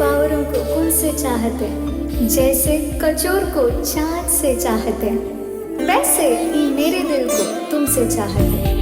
बावरों को गुल से चाहते, जैसे कचोर को चाँद से चाहते, वैसे ही मेरे दिल को तुमसे चाहते.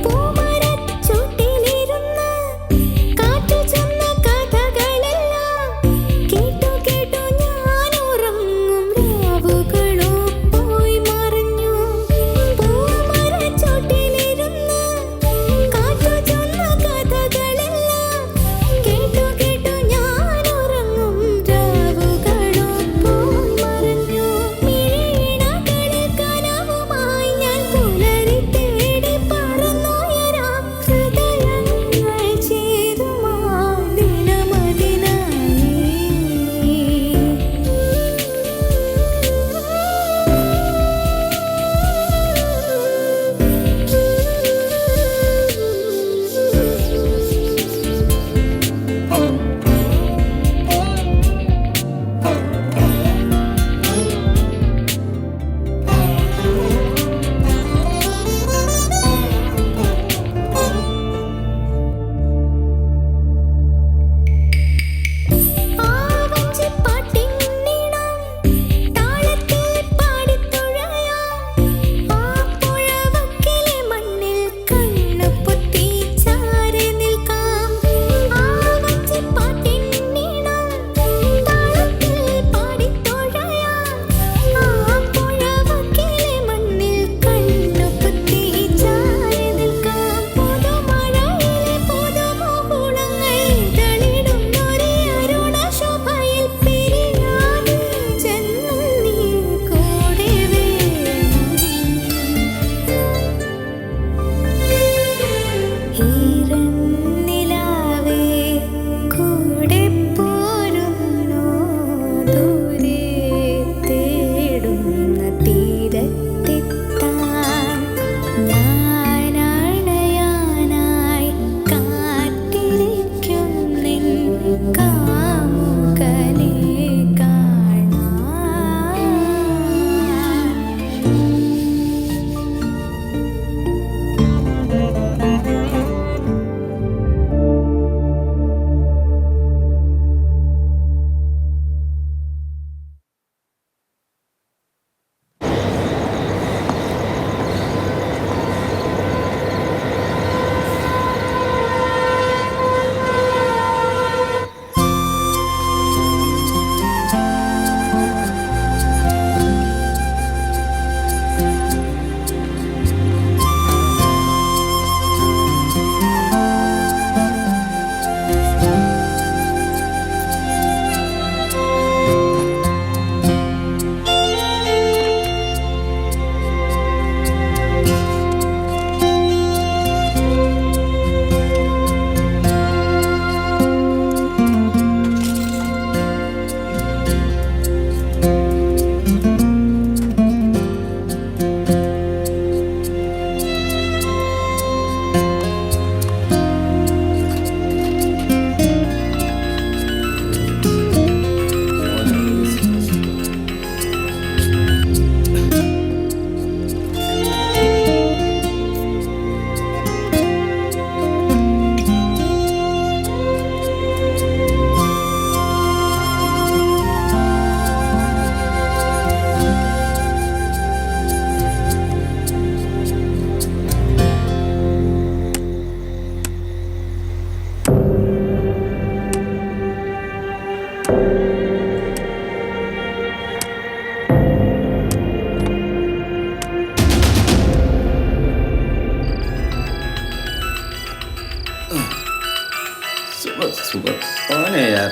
सुपर कौन है यार?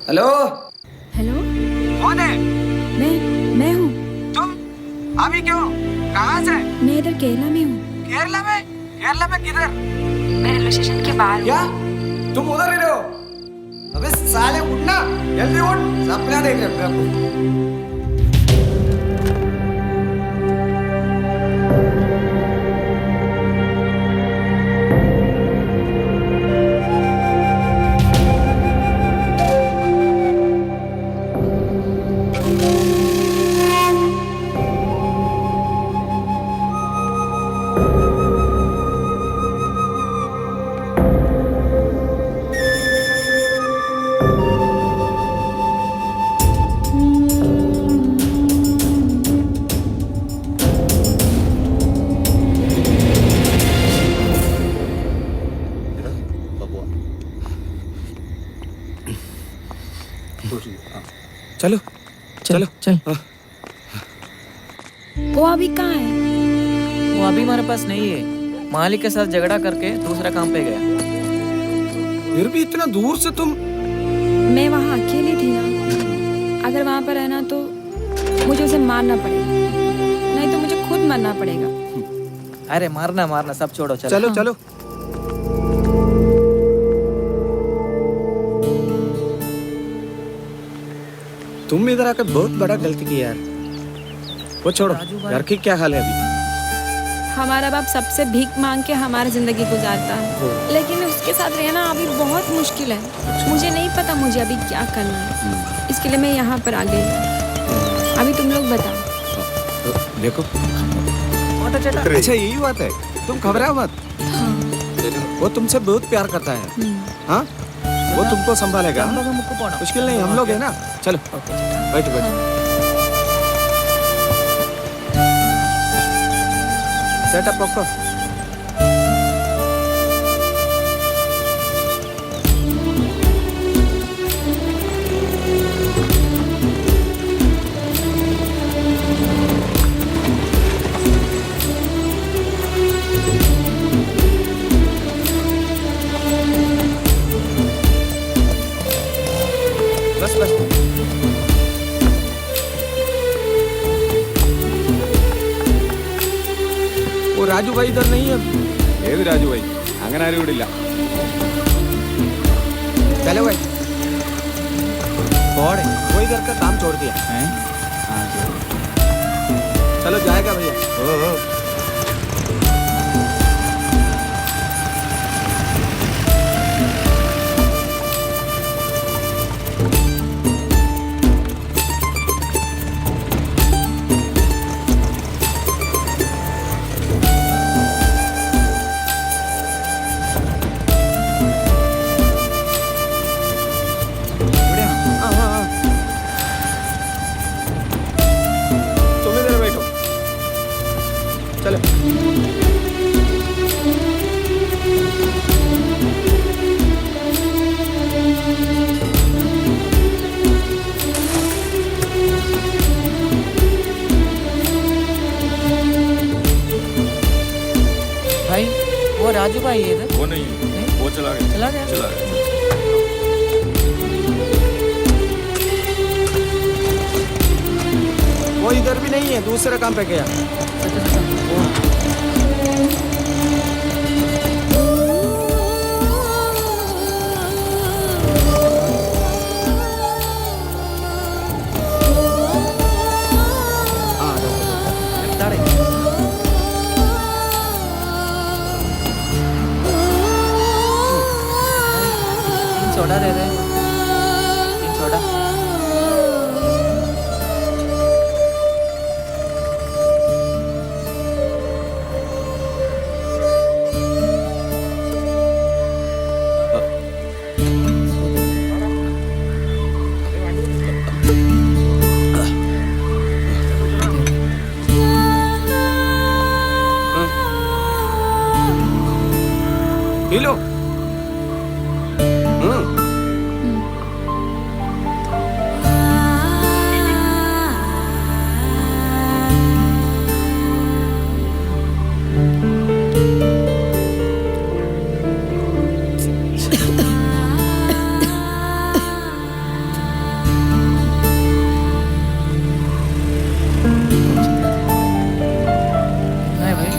हेलो हेलो, कौन है? मैं हूँ। तुम अभी क्यों? कहाँ से? मैं इधर केरला में हूँ। केरला में? केरला में किधर? मैं रेलवे स्टेशन के बाहर क्या? तुम उधर ही रहो? अबे साले उठना, जल्दी उठ, सपना देख रहे हो। चलो चलो चल वो अभी कहाँ है? वो अभी हमारे पास नहीं है, मालिक के साथ झगड़ा करके दूसरा काम पे गया। फिर भी इतना दूर से तुम। मैं वहाँ अकेली थी ना, अगर वहाँ पर रहना तो मुझे उसे मारना पड़ेगा, नहीं तो मुझे खुद मरना पड़ेगा। अरे मारना मारना सब छोड़ो, चलो चलो चलो। तुम इधर आकर बहुत बड़ा गलती की यार। वो छोड़ो, राजू भाई। घर की क्या हाल है अभी? हमारा बाप सबसे भीख मांग के हमारी जिंदगी गुजारता है, लेकिन उसके साथ रहना अभी बहुत मुश्किल है। मुझे नहीं पता मुझे अभी क्या करना है, इसके लिए मैं यहाँ पर आ गई। अभी तुम लोग बताओ। देखो ऑटो चटा। अच्छा यही बात है, तुम घबराओ मत। वो तुमसे बहुत प्यार करता है। हाँ वो तुमको संभालेगा। मुश्किल नहीं, हम लोग है ना। चलो बैठो बैठो। सेटअप रखो। बस बस। वो राजू भाई इधर नहीं है। ഏത് രാജു ഭായി? അങ്ങനെ ആരും ഇവിടെ ഇല്ല. चलो भाई, छोड़ वो इधर का काम छोड़ दिया। चलो जाएगा भैया। हाँ हाँ हाँ, तुम इधर बैठो। चलो भाई, वो राजू भाई है इधर। वो नहीं है, वो चला गया. चला गया? चला गया. वो इधर भी नहीं है, दूसरे काम पे गया। हाँ, लगता है। तीन सोडा दे दे, 3 सोडा। P low. नहीं भाई,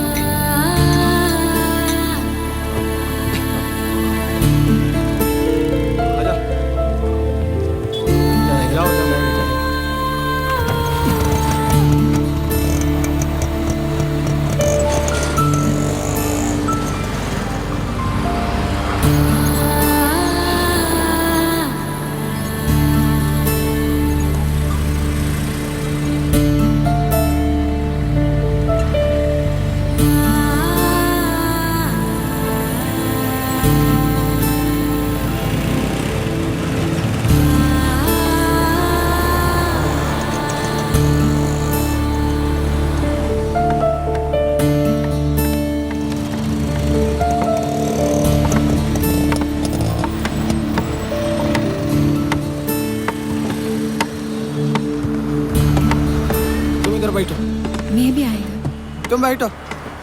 तुम बैठो,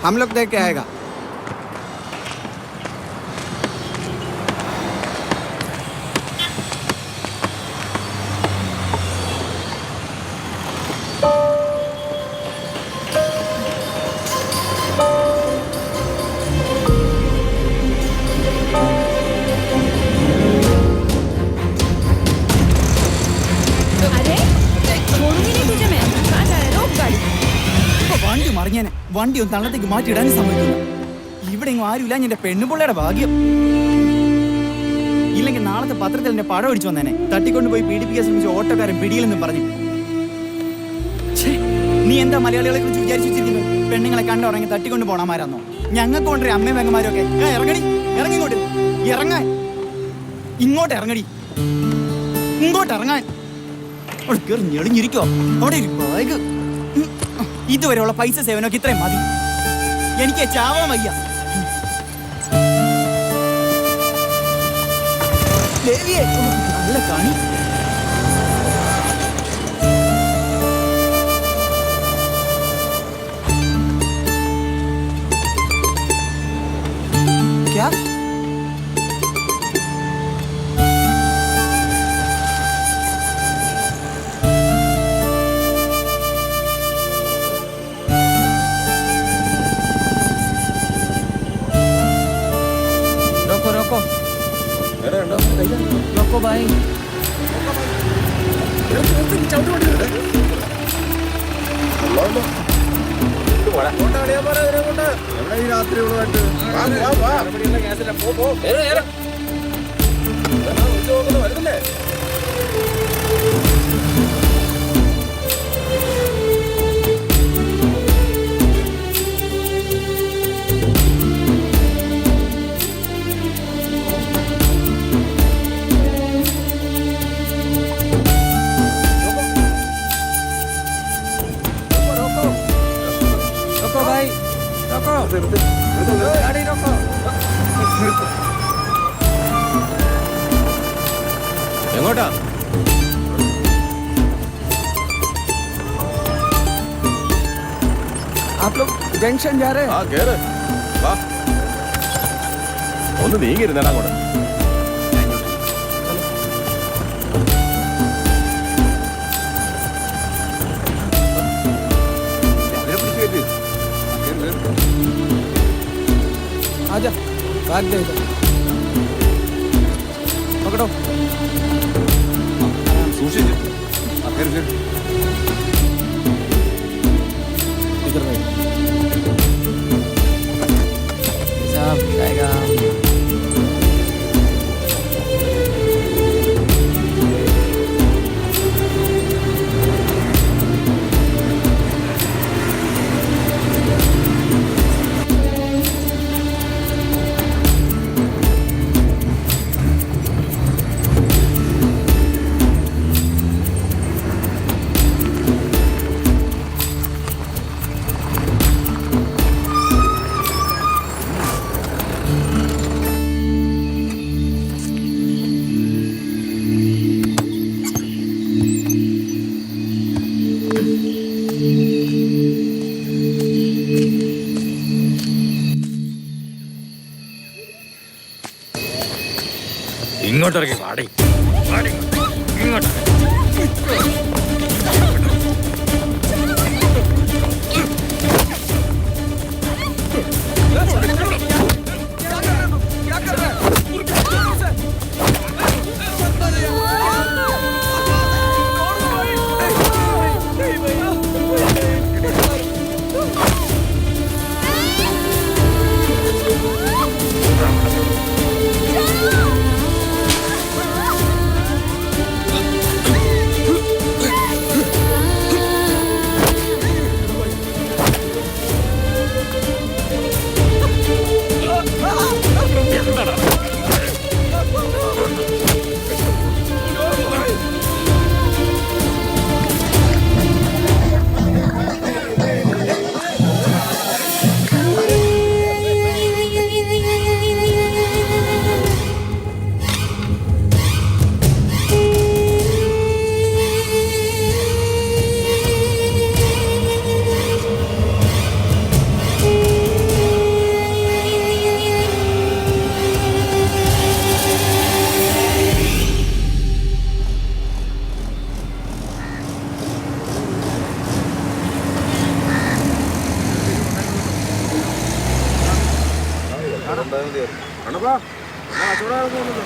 हम लोग देख के आएगा. अरे छोड़ूंगी नहीं तुझे मैं. कहाँ जा रहे हो? रोक गाड़ी. വണ്ടി മറിഞ്ഞേനെ. വണ്ടി ഒന്ന് തള്ളത്തേക്ക് മാറ്റിയിടാൻ സമ്മതിക്കില്ല. ഇവിടെ ഇങ്ങ് ആരുമില്ല. എന്റെ പെണ്ണുപിള്ളയുടെ ഭാഗ്യം. ഇല്ലെങ്കിൽ നാളത്തെ പത്രത്തിൽ എന്റെ പടം അടിച്ചു വന്നേനെ. തട്ടിക്കൊണ്ട് പോയി പീഡിപ്പിക്കാൻ ശ്രമിച്ച ഓട്ടോക്കാരൻ പിടിയിലെന്നും പറഞ്ഞു. നീ എന്താ മലയാളികളെ കുറിച്ച് വിചാരിച്ചു വെച്ചിരിക്കുന്നത്? പെണ്ണുങ്ങളെ കണ്ടുറങ്ങി തട്ടിക്കൊണ്ട് പോണമാരാന്നോ? ഞങ്ങൾക്ക് കൊണ്ടേ അമ്മയും പെങ്ങന്മാരും ഒക്കെ. ഇറങ്ങടി, ഇറങ്ങിങ്ങോട്ട് ഇറങ്ങാൻ. ഇങ്ങോട്ട് ഇറങ്ങടി, ഇങ്ങോട്ട് ഇറങ്ങാൻ. അവിടെ കയറി ഞെളിഞ്ഞിരിക്കോ? അവിടെ ഒരു ബാഗ്. ഇതുവരെയുള്ള പൈസ സേവനമൊക്കെ ഇത്രയും മതി. എനിക്ക് ചാവാൻ വയ്യ. ദേവിയെ, നല്ല കാണി. क्या? रोको रोको रोको भाई. रोको भाई, रोको गाड़ी रोको. എങ്ങോട്ടാ? आप लोग जंक्शन जा रहे हैं? ആ കേറ് വാ. ഒന്ന് നീങ്ങിരുന്നേടാ അങ്ങോട്ട്. അതിനെ പിടിച്ച് കയറ്റി. കേറ്, കേറ്. आजा, बैग दे इधर. पकड़ो. സൂക്ഷിച്ച്. ആ, കേറ്, കേറ്. इधर बैठ. साहब जाएगा. ഇങ്ങോട്ടിറങ്ങി വാടി. ഇങ്ങോട്ട്. കണ്ണപ്പാ കച്ചവടം പോകുന്നത്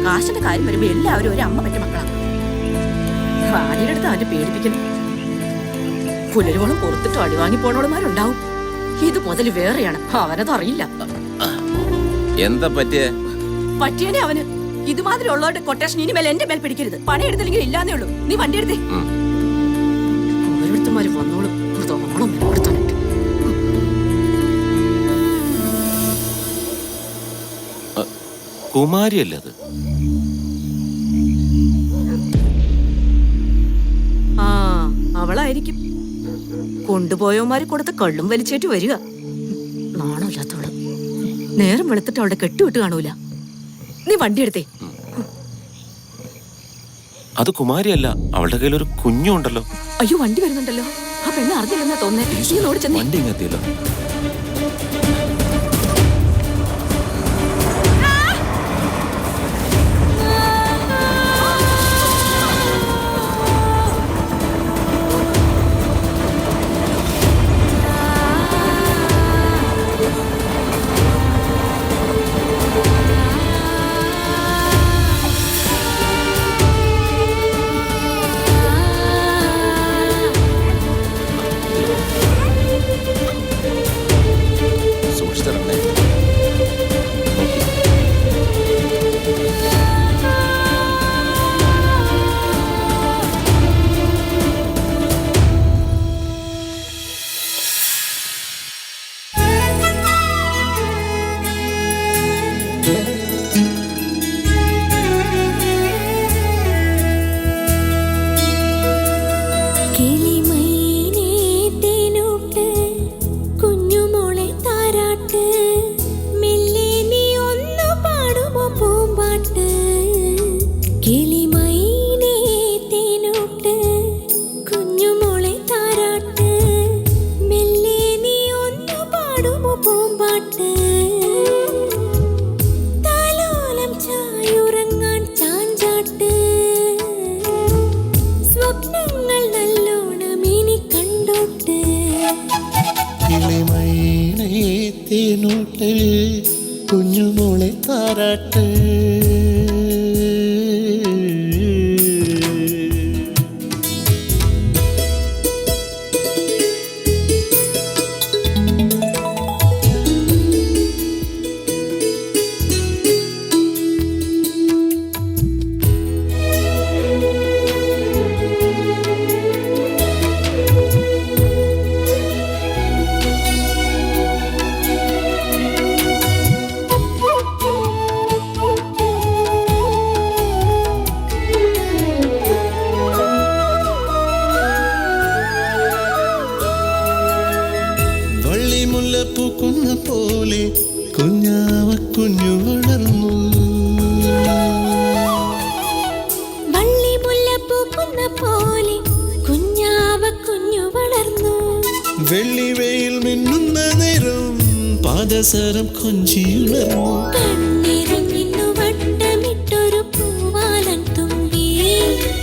കാശിന്റെ കാര്യം വരുമ്പോ എല്ലാവരും ഒരു അമ്മ പറ്റ മക്കളാണ്. റാണിയുടെ അവന്റെ പേടിപ്പിക്കണം. പുലരുവോളം പുറത്തിട്ട് അടിവാങ്ങി പോണോളുമാരുണ്ടാവും. ഇത് മുതൽ വേറെയാണ്, അവനത് അറിയില്ല. എന്താ പറ്റിയനെ അവന്. ഇതുമാതിരി ഉള്ളവരുടെ കൊട്ടേഷൻ ഇനി മേലെ എന്റെ മേൽ പിടിക്കരുത്. പണിയെടുത്തില്ലെങ്കിൽ ഇല്ലാന്നേ ഉള്ളൂ. നീ വണ്ടി എടുത്തേ. ഓരോരുത്തന്മാര് വന്നോളും. അതോളം കൊടുത്താനായിട്ട്. കുമാരിയല്ലേ അത്? ആ, അവളായിരിക്കും. കൊണ്ടുപോയവന്മാര് കൊടുത്ത കള്ളും വലിച്ചേറ്റ് വരിക. നാണമില്ലാത്തവള്. നേരം വെളുത്തിട്ട് അവളുടെ കെട്ടുവിട്ട് കാണൂല. നീ വണ്ടി എടുത്തേ. അത് കുമാരിയല്ല, അവളുടെ കയ്യിൽ ഒരു കുഞ്ഞുണ്ടല്ലോ. അയ്യോ, വണ്ടി വരുന്നുണ്ടല്ലോ. ആ പെണ്ണ് അറിഞ്ഞില്ലെന്നാ തോന്നേ. വണ്ടി ഇങ്ങെത്തിയല്ലോ. തേനോട്ട് കുഞ്ഞുമോളെ താരാട്ട്. പൂക്കുന്ന പോലെ കുഞ്ഞാവ കുഞ്ഞു വളർന്നു. വള്ളിമുല്ല പൂക്കുന്ന പോലെ കുഞ്ഞാവ കുഞ്ഞു വളർന്നു. വെള്ളിവെയിൽ മിന്നുന്ന നേരം പാദസരം കൊഞ്ചിയുണർന്നു. കണ്ണിറങ്ങിന്നു വട്ടമിട്ടൊരു പൂവാലൻ തുമ്പി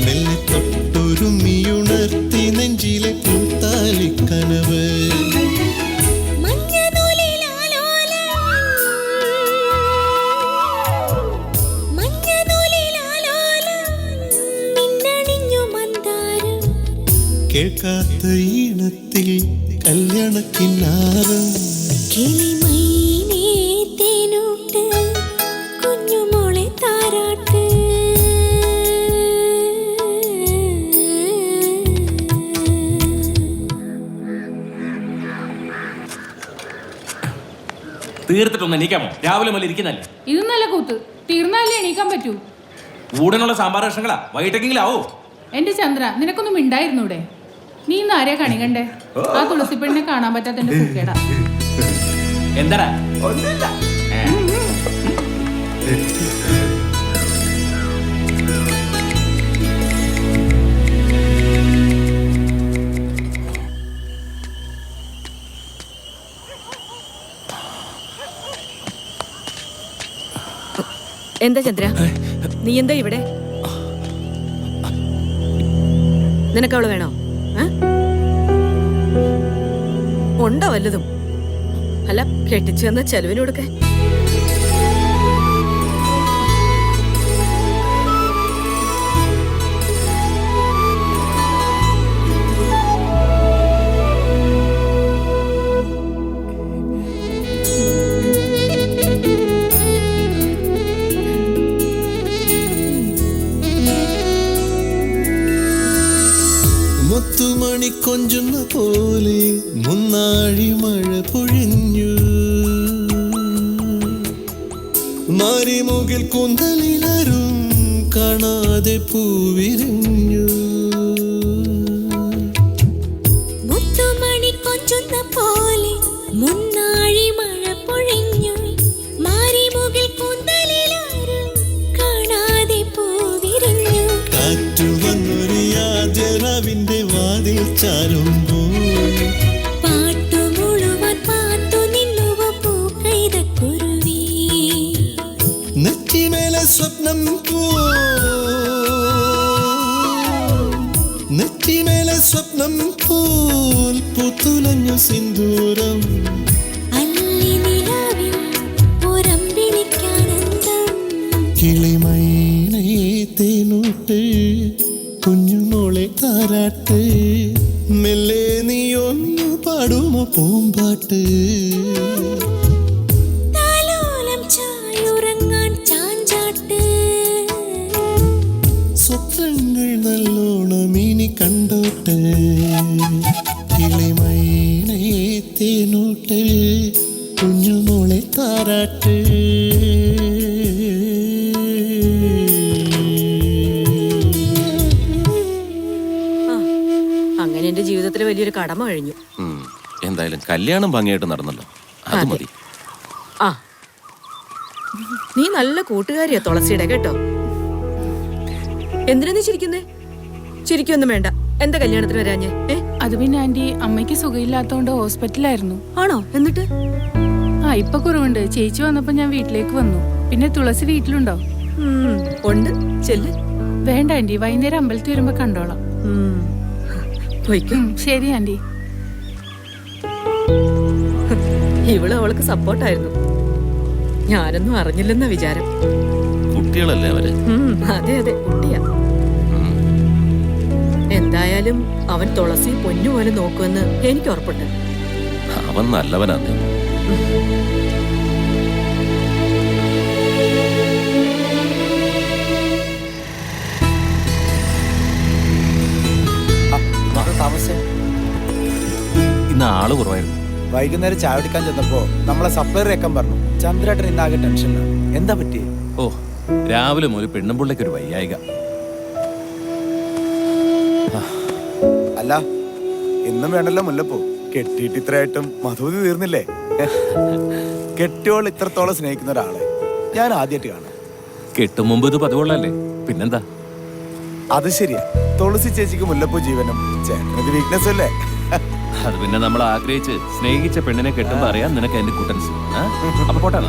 മെല്ലെ തൊട്ടൊരുമിയുണർത്തി നെഞ്ചിലെ പൂത്താലിക്കനവ്. കേൾക്കാത്ത ഈണത്തിൽ കല്യാണക്കിന്നാരം. കിളിമൈനേ തേനൂട്ട് കുഞ്ഞുമോളെ താരാട്ട്. തീർത്തിട്ടൊന്ന് എണീക്കാമോ? രാവിലെ മുതൽ ഇരിക്കുന്നല്ലേ. ഇത് നല്ല കൂത്ത്. തീർന്നാലേ എണീക്കാൻ പറ്റൂ. കൂടനുള്ള സാമ്പാർ കഷ്ണങ്ങളാ വൈകിട്ടെങ്കിലും ആവോ. എന്റെ ചന്ദ്ര, നിനക്കൊന്നും മിണ്ടായിരുന്നൂടെ? നീ ഇന്ന് ആരെയാ കണി കണ്ടേ? ആ തുളസി പെണ്ണിനെ കാണാൻ പറ്റാത്തന്റെ സുഖേടാ. എന്താടാ? എന്താ ചന്ദ്ര, നീ എന്താ ഇവിടെ? നിനക്കവള് വേണോ? ഉണ്ടോ വല്ലതും? അല്ല, കെട്ടിച്ചു വന്ന ചെലവിന് കൊടുക്ക. മുത്തുമണി കൊഞ്ചുന്ന പോലെ മുന്നാഴി മഴ പൊഴിഞ്ഞു. മാരിമുകിൽ കുന്തലിലരും കാണാതെ പൂവിരിഞ്ഞു. മുത്തുമണി കൊഞ്ചുന്ന പോലെ മുന്നാഴി മഴ പൊഴിഞ്ഞു. മാരിമുകിൽ കുന്തലിലാരും കാണാതെ പൂവിരിഞ്ഞു. കാറ്റു വന്നൊരു യാചരാവിന്റെ വാതിൽ ചാരുമ്പോൾ പാട്ടു മുഴുവൻ പാത്തു നിന്നുവ പൂക്കൈതക്കുരുവി. നെറ്റിമേലെ സ്വപ്നം നെറ്റിമേലെ സ്വപ്നം പോൽ പുത്തുലഞ്ഞു സിന്ദൂരം. അല്ലി നിലാവിൽ പുറംപിടിക്കാനന്തം. കിളിമൈനേ തേനൂട്ട് കുഞ്ഞുമോളെ താരാട്ട്. മെല്ലെ നീ ഒന്ന് പാടുമോ പൂമ്പാട്ട്? താലോലം ചായുറങ്ങാൻ ചാഞ്ചാട്ട്. സ്വപ്നങ്ങൾ നല്ലോണം ഇനി കണ്ടോട്ട്. കിളിമൈനേ തേനൂട്ട് കുഞ്ഞുമോളെ താരാട്ട്. അങ്ങനെ എന്റെ ജീവിതത്തിലെ വലിയൊരു കടമ കഴിഞ്ഞു. എന്തായാലും കല്യാണം ഭംഗിയായിട്ട് നടന്നല്ലോ, അത് മതി. ആ, നീ നല്ല കൂട്ടുകാരിയാ തുളസിയുടെ, കേട്ടോ. എന്തിനാ നീ ചിരിക്കുന്നേ? ചിരിക്കൊന്നും വേണ്ട. എന്താ കല്യാണത്തിന് വരാഞ്ഞേ? അത് പിന്നെ ആന്റി, അമ്മയ്ക്ക് സുഖമില്ലാത്തോണ്ട് ഹോസ്പിറ്റലായിരുന്നു. ആണോ? എന്നിട്ട്? ആ, ഇപ്പൊ കുറവുണ്ട്. ചേച്ചി വന്നപ്പോ ഞാൻ വീട്ടിലേക്ക് വന്നു. പിന്നെ തുളസി വീട്ടിലുണ്ടോ? ഉണ്ട്, ചെല്ല്. വേണ്ട ആന്റി, വൈകുന്നേരം അമ്പലത്തിൽ വരുമ്പോ കണ്ടോളാം. പോയിക്കും. ശരി ആന്റി. ഇവള് അവൾക്ക് സപ്പോർട്ടായിരുന്നു. ഞാനൊന്നും അറിഞ്ഞില്ലെന്ന വിചാരം. കുട്ടികളല്ലേ അവര്? അതെ അതെ, കുട്ടിയാ. എന്തായാലും അവൻ തുളസി പൊന്നുപോലെ നോക്കുമെന്ന് എനിക്ക് ഉറപ്പുണ്ട്. അവൻ നല്ലവനാണ്. ഇന്ന് ആള് കുറവായിരുന്നു. വൈകുന്നേരം ചായ കുടിക്കാൻ ചെന്നപ്പോ നമ്മളെ സപ്ലൈർ ഏക്കാൻ പറഞ്ഞു. ചന്ദ്രേട്ടൻ ഇന്നാകെ ടെൻഷനാണ്. എന്താ പറ്റി? ഓ, രാവിലെ മുതൽ പെണ്ണുമ്പിള്ളയ്ക്ക് ഒരു വയ്യായിക. അല്ല, ഇന്നും വേണ്ടല്ലോ മുല്ലപ്പൂ. കെട്ടിയിട്ട് ഇത്രയായിട്ടും മധുതി തീർന്നില്ലേ? കെട്ടിയോൾ ഇത്രത്തോളം സ്നേഹിക്കുന്ന ഒരാളെ ഞാൻ ആദ്യമായിട്ട് കാണാം. കെട്ടും മുമ്പ് ഇത് പതിവുള്ളല്ലേ, പിന്നെന്താ? അത് ശരിയാ. തുളസി ചേച്ചിക്ക് മുല്ലപ്പൂ ജീവനും ചേട്ടനത് വീക്ക്നെസ് അല്ലേ? അത് പിന്നെ നമ്മൾ ആഗ്രഹിച്ച് സ്നേഹിച്ച പെണ്ണിനെ കെട്ടുമ്പോ അറിയാം നിനക്ക് എന്റെ കുട്ടൻസ്. അപ്പൊ പോട്ടെ.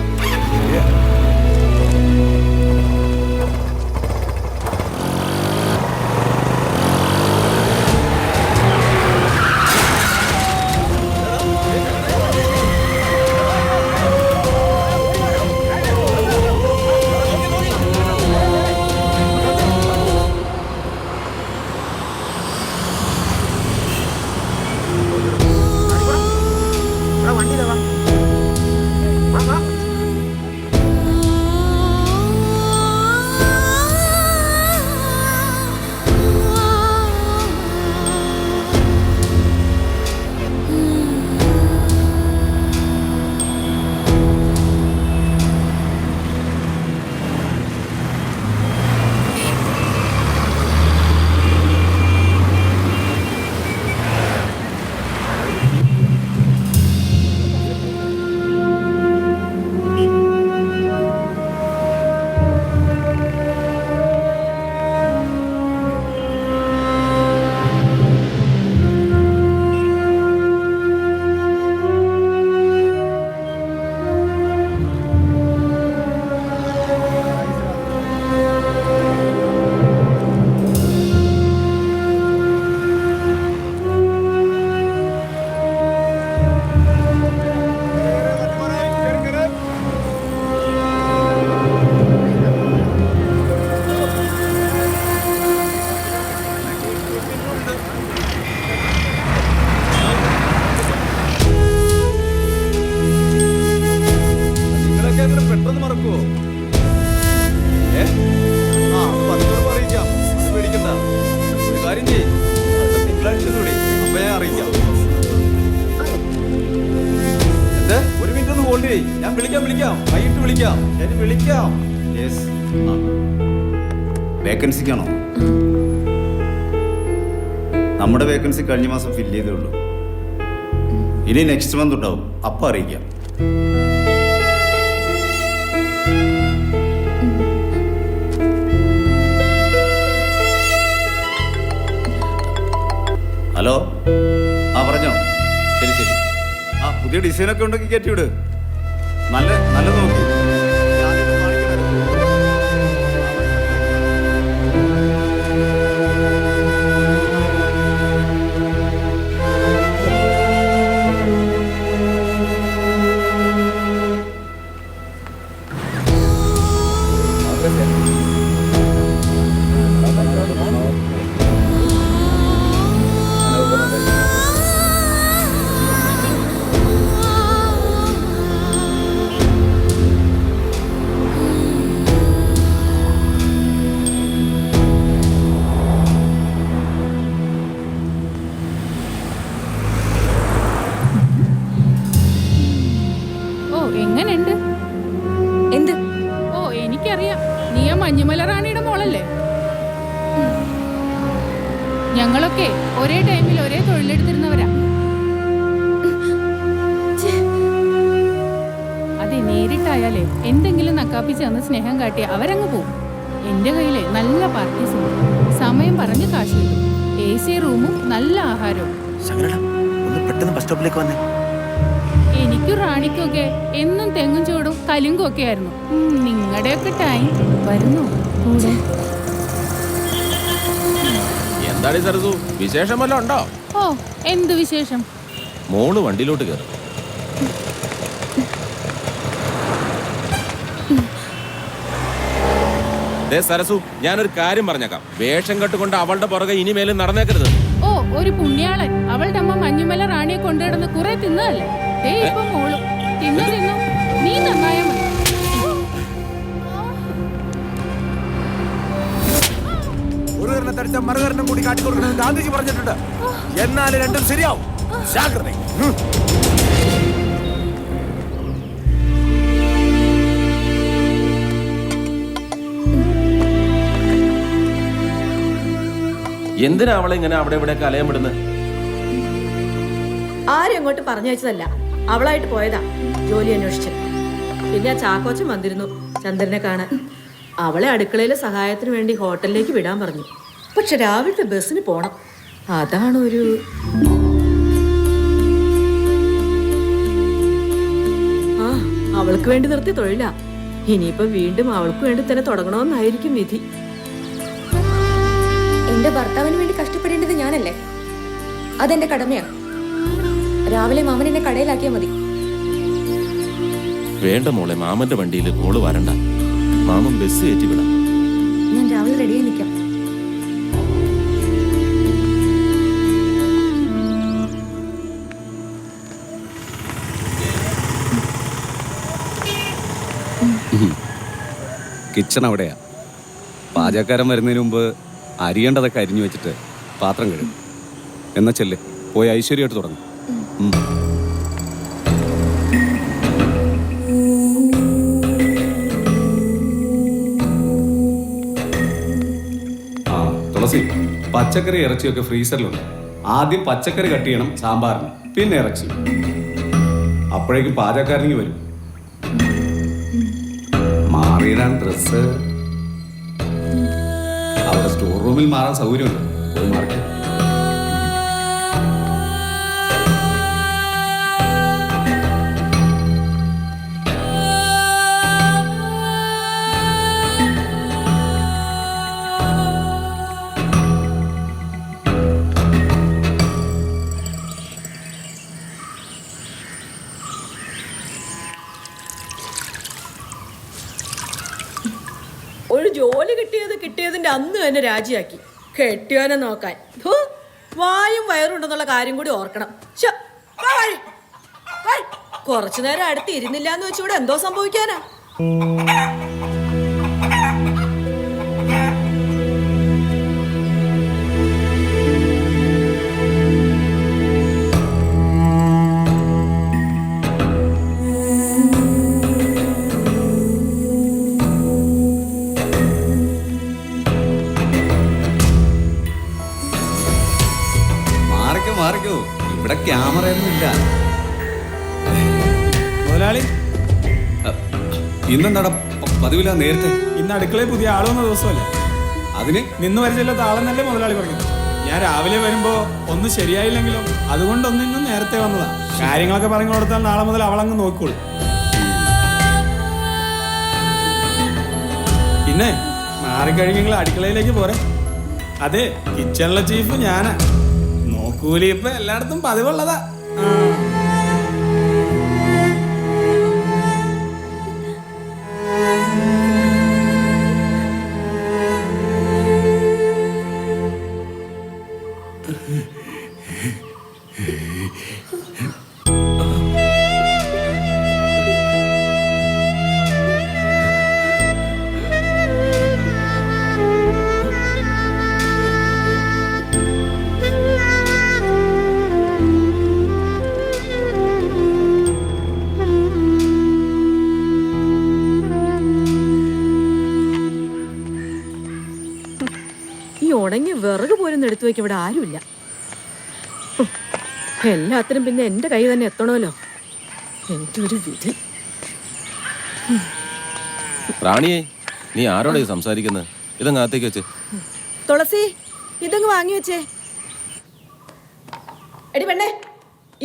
പെട്ടെന്ന് മറക്കുവോ? അറിയിക്കാം. പേടിക്കണ്ട. ഒരു കാര്യം ചെയ്യ്, തിങ്കളാഴ്ച കൂടി അപ്പൊ ഞാൻ അറിയിക്കാം. എന്താ, ഒരു മിനിറ്റ് ഒന്ന് ഹോൾഡ് ചെയ്യ്. ഞാൻ വിളിക്കാം. വൈകിട്ട് വിളിക്കാം. ശരി, വിളിക്കാം. വേക്കൻസിക്കാണോ? നമ്മുടെ വേക്കൻസി കഴിഞ്ഞ മാസം ഫില്ല് ചെയ്തേ ഉള്ളൂ. ഇനി നെക്സ്റ്റ് മന്ത് ഉണ്ടാവും. അപ്പം അറിയിക്കാം. ഹലോ, പറഞ്ഞോ. ശരി. പുതിയ ഡിസൈനൊക്കെ ഉണ്ടെങ്കിൽ കയറ്റി വിട്. നല്ല നോക്കി. എങ്ങനെയുണ്ട്? എന്ത്? ഓ, എനിക്കറിയാം, നീ ആ മഞ്ഞുമല റാണിയുടെ മോളല്ലേ? ഞങ്ങളൊക്കെ ഒരേ ടൈമിൽ ഒരേ തൊഴിലെടുത്തിരുന്നവരാ. അതെ, നേരിട്ടായാലേ എന്തെങ്കിലും നക്കാപ്പിച്ച് അന്ന് സ്നേഹം കാട്ടി അവരങ്ങ് പോവും. എന്റെ കയ്യിലെ നല്ല പാർട്ടീസ് ഉണ്ട്. സമയം പറഞ്ഞ് കാശ് കിട്ടും. AC റൂമും നല്ല ആഹാരവും. പെട്ടെന്ന് ബസ് സ്റ്റോപ്പിലേക്ക് വന്നേ. എനിക്കും റാണിക്കൊക്കെ എന്നും തെങ്ങും ചൂടും കലുങ്കും ഒക്കെ ആയിരുന്നു. നിങ്ങളുടെയൊക്കെ ടൈം വരുന്നു കൂടെ. എന്താടി സരസു, വിശേഷം വല്ലതും ഉണ്ടോ? ഓ, എന്ത് വിശേഷം? മോള് വണ്ടിയിലോട്ട് കയറും. സരസു, ഞാനൊരു കാര്യം പറഞ്ഞേക്കാം. വേഷം കെട്ടുകൊണ്ട് അവളുടെ പുറകെ ഇനിമേലും നടന്നേക്കരുത്. ഓ ഒരു പുണ്യാളൻ. അവളുടെ അമ്മ മഞ്ഞുമല റാണിയെ കൊണ്ടുകിടന്ന് കുറെ തിന്നതല്ലേ. ഇപ്പൊ മോളും തിന്നു. നീ നന്നായ മതി. ഒരു കരണം തടിച്ച മറുകരണം കൂടി കാട്ടിക്കൊടുക്കണമെന്ന് ഗാന്ധിജി പറഞ്ഞിട്ടുണ്ട്. എന്നാലും രണ്ടും ശരിയാവും. ജാഗ്രത. എന്തിനാ അവളെ ഇങ്ങനെ അവിടെ ഇവിടെ അലയം വിടുന്നത്? ആരും അങ്ങോട്ട് പറഞ്ഞയച്ചതല്ല, അവളായിട്ട് പോയതാ ജോലി അന്വേഷിച്ച്. പിന്നെ ആ ചാക്കോച്ചൻ വന്നിരുന്നു ചന്ദ്രനെ കാണാൻ. അവളെ അടുക്കളയിലെ സഹായത്തിന് വേണ്ടി ഹോട്ടലിലേക്ക് വിടാൻ പറഞ്ഞു. പക്ഷെ രാവിലത്തെ ബസ്സിന് പോണം. അതാണ് ഒരു അവൾക്ക് വേണ്ടി നിർത്തിയ തൊഴിലാ. ഇനിയിപ്പോ വീണ്ടും അവൾക്ക് വേണ്ടി തന്നെ തുടങ്ങണമെന്നായിരിക്കും വിധി. എന്റെ ഭർത്താവിന് വേണ്ടി കഷ്ടപ്പെടേണ്ടത് ഞാനല്ലേ? അതെന്റെ കടമയാണ്. രാവിലെ മാമൻ എന്നെ കടയിലാക്കിയാൽ മതി. വേണ്ട മോളെ, മാമന്റെ വണ്ടിയിൽ മോള് വരണ്ട. മാമൻ ബസ് കയറ്റി വിടാം. ഞാൻ രാവിലെ റെഡിയായി നിൽക്കാം. കിച്ചൺ അവിടെയാ. പാചകക്കാരൻ വരുന്നതിന് മുമ്പ് അരിയേണ്ടതൊക്കെ അരിഞ്ഞു വെച്ചിട്ട് പാത്രം കഴുകും. എന്നാ ചെല്ല്, പോയി ഐശ്വര്യമായിട്ട് തുടങ്ങും. ആ തുളസി, പച്ചക്കറി ഇറച്ചിയൊക്കെ ഫ്രീസറിലുണ്ട്. ആദ്യം പച്ചക്കറി കട്ട് ചെയ്യണം സാമ്പാറിന്, പിന്നെ ഇറച്ചി. അപ്പോഴേക്കും പാചകക്കാരനിങ്ങി വരും. മാറിയിടാൻ ഡ്രസ്സ് അവിടെ സ്റ്റോർ റൂമിൽ മാറാൻ സൗകര്യമുണ്ട്. പോയി മാറിക്കും. ഒരു ജോലി കിട്ടിയതിന്റെ അന്ന് തന്നെ രാജിയാക്കി. കെട്ടിയോനെ നോക്കാൻ വായും വയറുണ്ടെന്നുള്ള കാര്യം കൂടി ഓർക്കണം. കുറച്ചു നേരം അടുത്ത് ഇരുന്നില്ല എന്ന് വെച്ചിവിടെ എന്തോ സംഭവിക്കാനാ? മാറിക്കോ, ഇവിടെ ക്യാമറയൊന്നും ഇല്ല. മുതലാളി, ഇന്നെന്താടാ പതിവില്ല നേരത്തെ? ഇന്ന് അടുക്കളയിൽ പുതിയ ആളൊന്ന ദിവസമല്ലേ? അതിന് നിന്ന് വരച്ചില്ലാത്ത ആളെന്നല്ലേ മുതലാളി പറഞ്ഞത്. ഞാൻ രാവിലെ വരുമ്പോ ഒന്നും ശരിയായില്ലെങ്കിലും അതുകൊണ്ടൊന്നും ഇന്നും നേരത്തെ വന്നതാ. കാര്യങ്ങളൊക്കെ പറഞ്ഞു കൊടുത്താൽ നാളെ മുതൽ അവളങ്ങ് നോക്കോളൂ. പിന്നെ മാറിക്കഴിഞ്ഞെങ്കിൽ അടുക്കളയിലേക്ക് പോരെ. അതെ, കിച്ചണിലെ ചീഫ് ഞാനാ. നോക്കൂലി ഇപ്പൊ എല്ലായിടത്തും പതിവുള്ളതാ. ഉണങ്ങി വിറക് പോലും എടുത്തു വയ്ക്കും ഇവിടെ ആരുമില്ല. എല്ലാത്തിനും പിന്നെ എന്റെ കൈ തന്നെ എത്തണമല്ലോ. എന്റെ ഒരു വിധി. റാണിയെ, നീ ആരോടാ സംസാരിക്കുന്നത്? ഇതങ്ങ് അകത്തേക്ക് വെച്ച്. തുളസി, ഇതങ്ങ് വാങ്ങി വെച്ചേ. എടി പെണ്ണേ,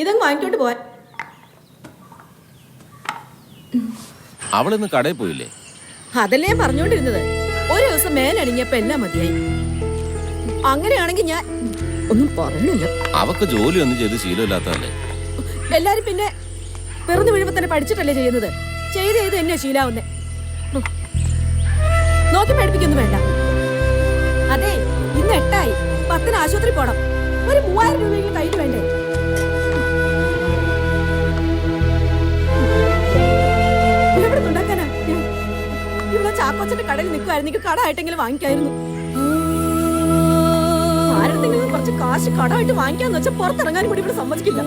ഇതങ്ങ് വാങ്ങിക്കൊണ്ട് പോവാൻ. അവളിന്ന് കടയിൽ പോയില്ലേ? അതല്ലേ ഞാൻ പറഞ്ഞോണ്ടിരുന്നത്. ഒരു ദിവസം മേലണിഞ്ഞപ്പോ എല്ലാം മതിയായി. അങ്ങനെയാണെങ്കിൽ ഞാൻ ഒന്നും പറഞ്ഞില്ല. അവക്ക് ജോലി ഒന്നും ചെയ്ത് ശീലമില്ലാത്തതല്ലേ? എല്ലാരും പിന്നെ പിറന്നു വീഴുമ്പോ തന്നെ പഠിച്ചിട്ടല്ലേ ചെയ്യുന്നത്. ചെയ്ത് എന്നെ ശീലാവുന്നേ. നോക്കി പേടിപ്പിക്കൊന്നും വേണ്ട. അതെ, ഇന്ന് 8 ആയി. 10 ആശുപത്രി പോണം. ഒരു 3000 രൂപയെങ്കിലും കയ്യിൽ വേണ്ടേ? എവിടെ ഉണ്ടാക്കാനാ? ഇവിടെ ചാക്കോച്ചന്റെ കടയിൽ നിൽക്കുമായിരുന്നെങ്കിൽ കട ആയിട്ടെങ്കിലും വാങ്ങിക്കായിരുന്നു. ആരെന്തെങ്കിലും കുറച്ച് കാശ് കടമായിട്ട് വാങ്ങിക്കാന്ന് വെച്ചാൽ പുറത്തിറങ്ങാനും കൂടി ഇവിടെ സമ്മതിക്കില്ല.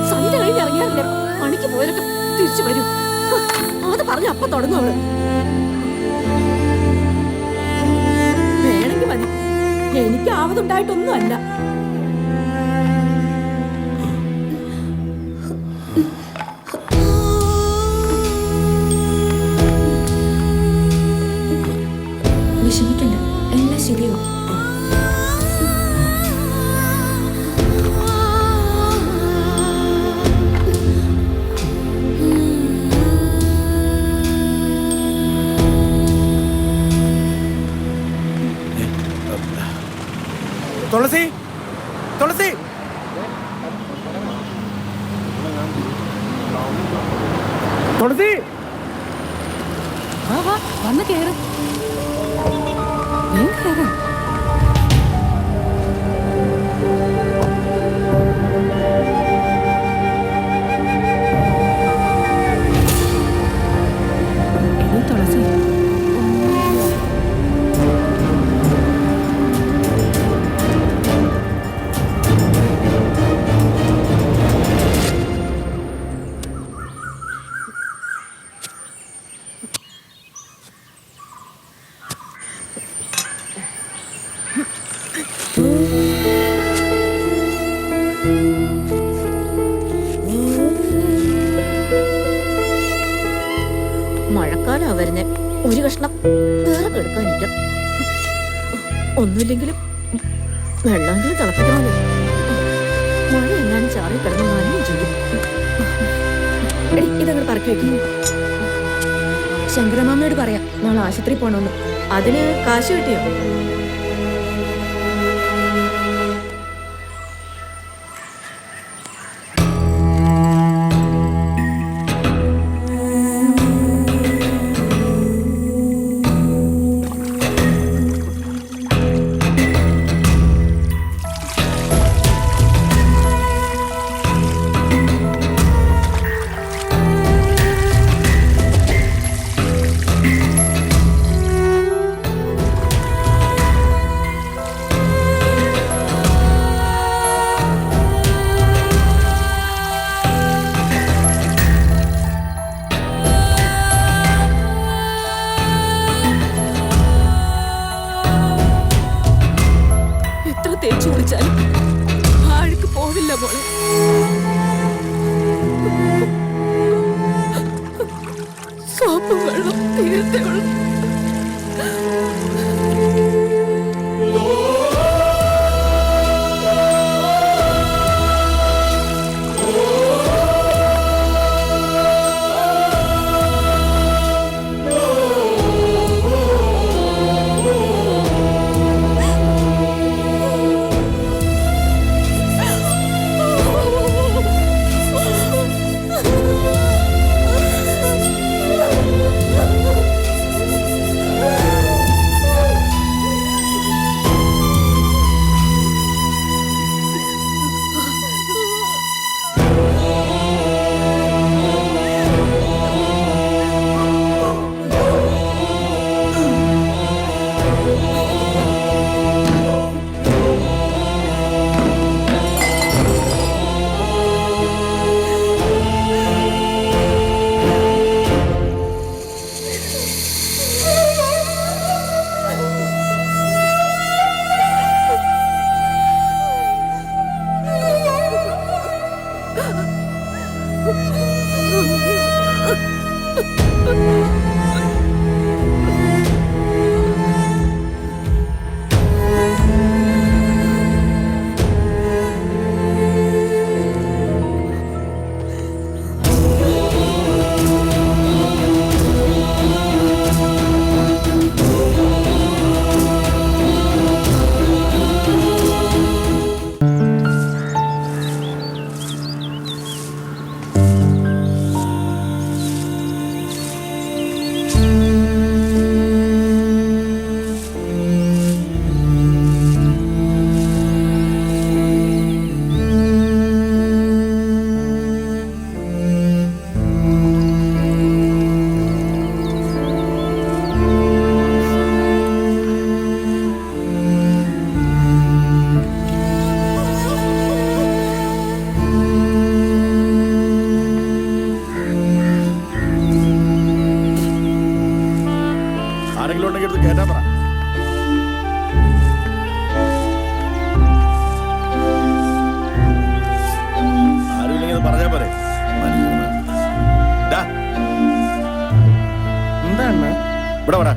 സന്ധ്യ കഴിഞ്ഞ് ഇറങ്ങിയാറില്ല, പണിക്ക് പോയവരൊക്കെ തിരിച്ചു വരും. അത് പറഞ്ഞ അപ്പൊ തുടങ്ങും അവള്. വേണമെങ്കിൽ മതി, എനിക്ക് ആവതുണ്ടായിട്ടൊന്നും അല്ല. വിഷമിക്കണ്ട, എല്ലാം ശരിയാവും. തുളസി, തുളസി, തുളസി, വാ വാ, വന്ന് കേറ്. കേറ്. എടീ തുളസി, മഴക്കാലം വരുന്നേ, ഒരു കഷ്ണം വേറെ കെടുക്കാനില്ല. ഒന്നുമില്ലെങ്കിലും വെള്ളമെങ്കിലും തിളപ്പിക്കണമല്ലോ. മഴ എങ്ങാനും ചാറി കിടന്ന് നനയും ചെയ്യും. ഇതങ്ങനെ പറക്കി വെക്കുന്നു. ശങ്കരമാമയോട് പറയാം നാളെ ആശുപത്രി പോണമെന്ന്. അതിന് കാശ് കിട്ടിയോ? തേച്ചു കുളിച്ചാലും ആഴക്ക് പോവില്ല മോളെ. സോപ്പ് വെള്ളം തീരത്തെ വെള്ളം. കേട്ടാ പറ. ആരുമില്ലെങ്കിൽ പറഞ്ഞാ പോരെ. എന്താണ് ഇവിടെ പറ.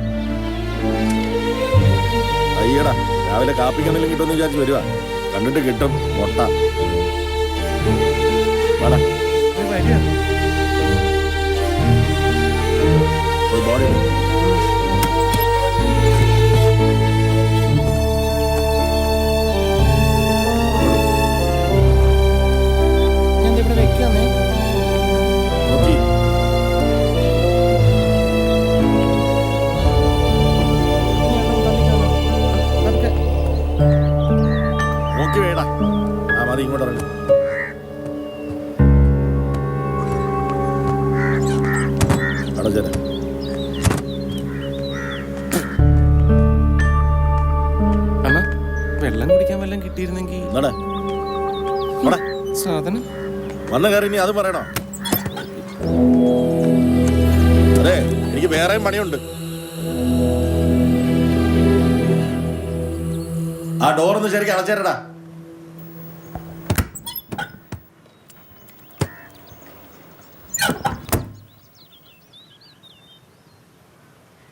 അയ്യടാ, രാവിലെ കാപ്പിക്കെന്തെങ്കിലും കിട്ടുമെന്ന് വിചാരിച്ച് വരുവാ. കണ്ടിട്ട് കിട്ടും മുട്ട. വാടാ. ഒരു ബോഡി ഇവിടെ വെക്കാന്നേ. നോക്കി. നോക്കി വേടാ. ആ മതി, ഇങ്ങോട്ട് ഇറങ്ങി. അടച്ചേ. അണ്ണ വെള്ളം കുടിക്കാൻ വല്ലതും കിട്ടിയിരുന്നെങ്കിൽ. സാധനം വന്ന കയറി ഇനി അത് പറയണോ? അതെ, എനിക്ക് വേറെയും പണിയുണ്ട്. ആ ഡോറൊന്ന് ശരിക്കും അടച്ചേരടാ.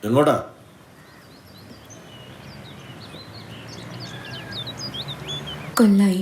എങ്ങോട്ടാ? കൊല്ലായി.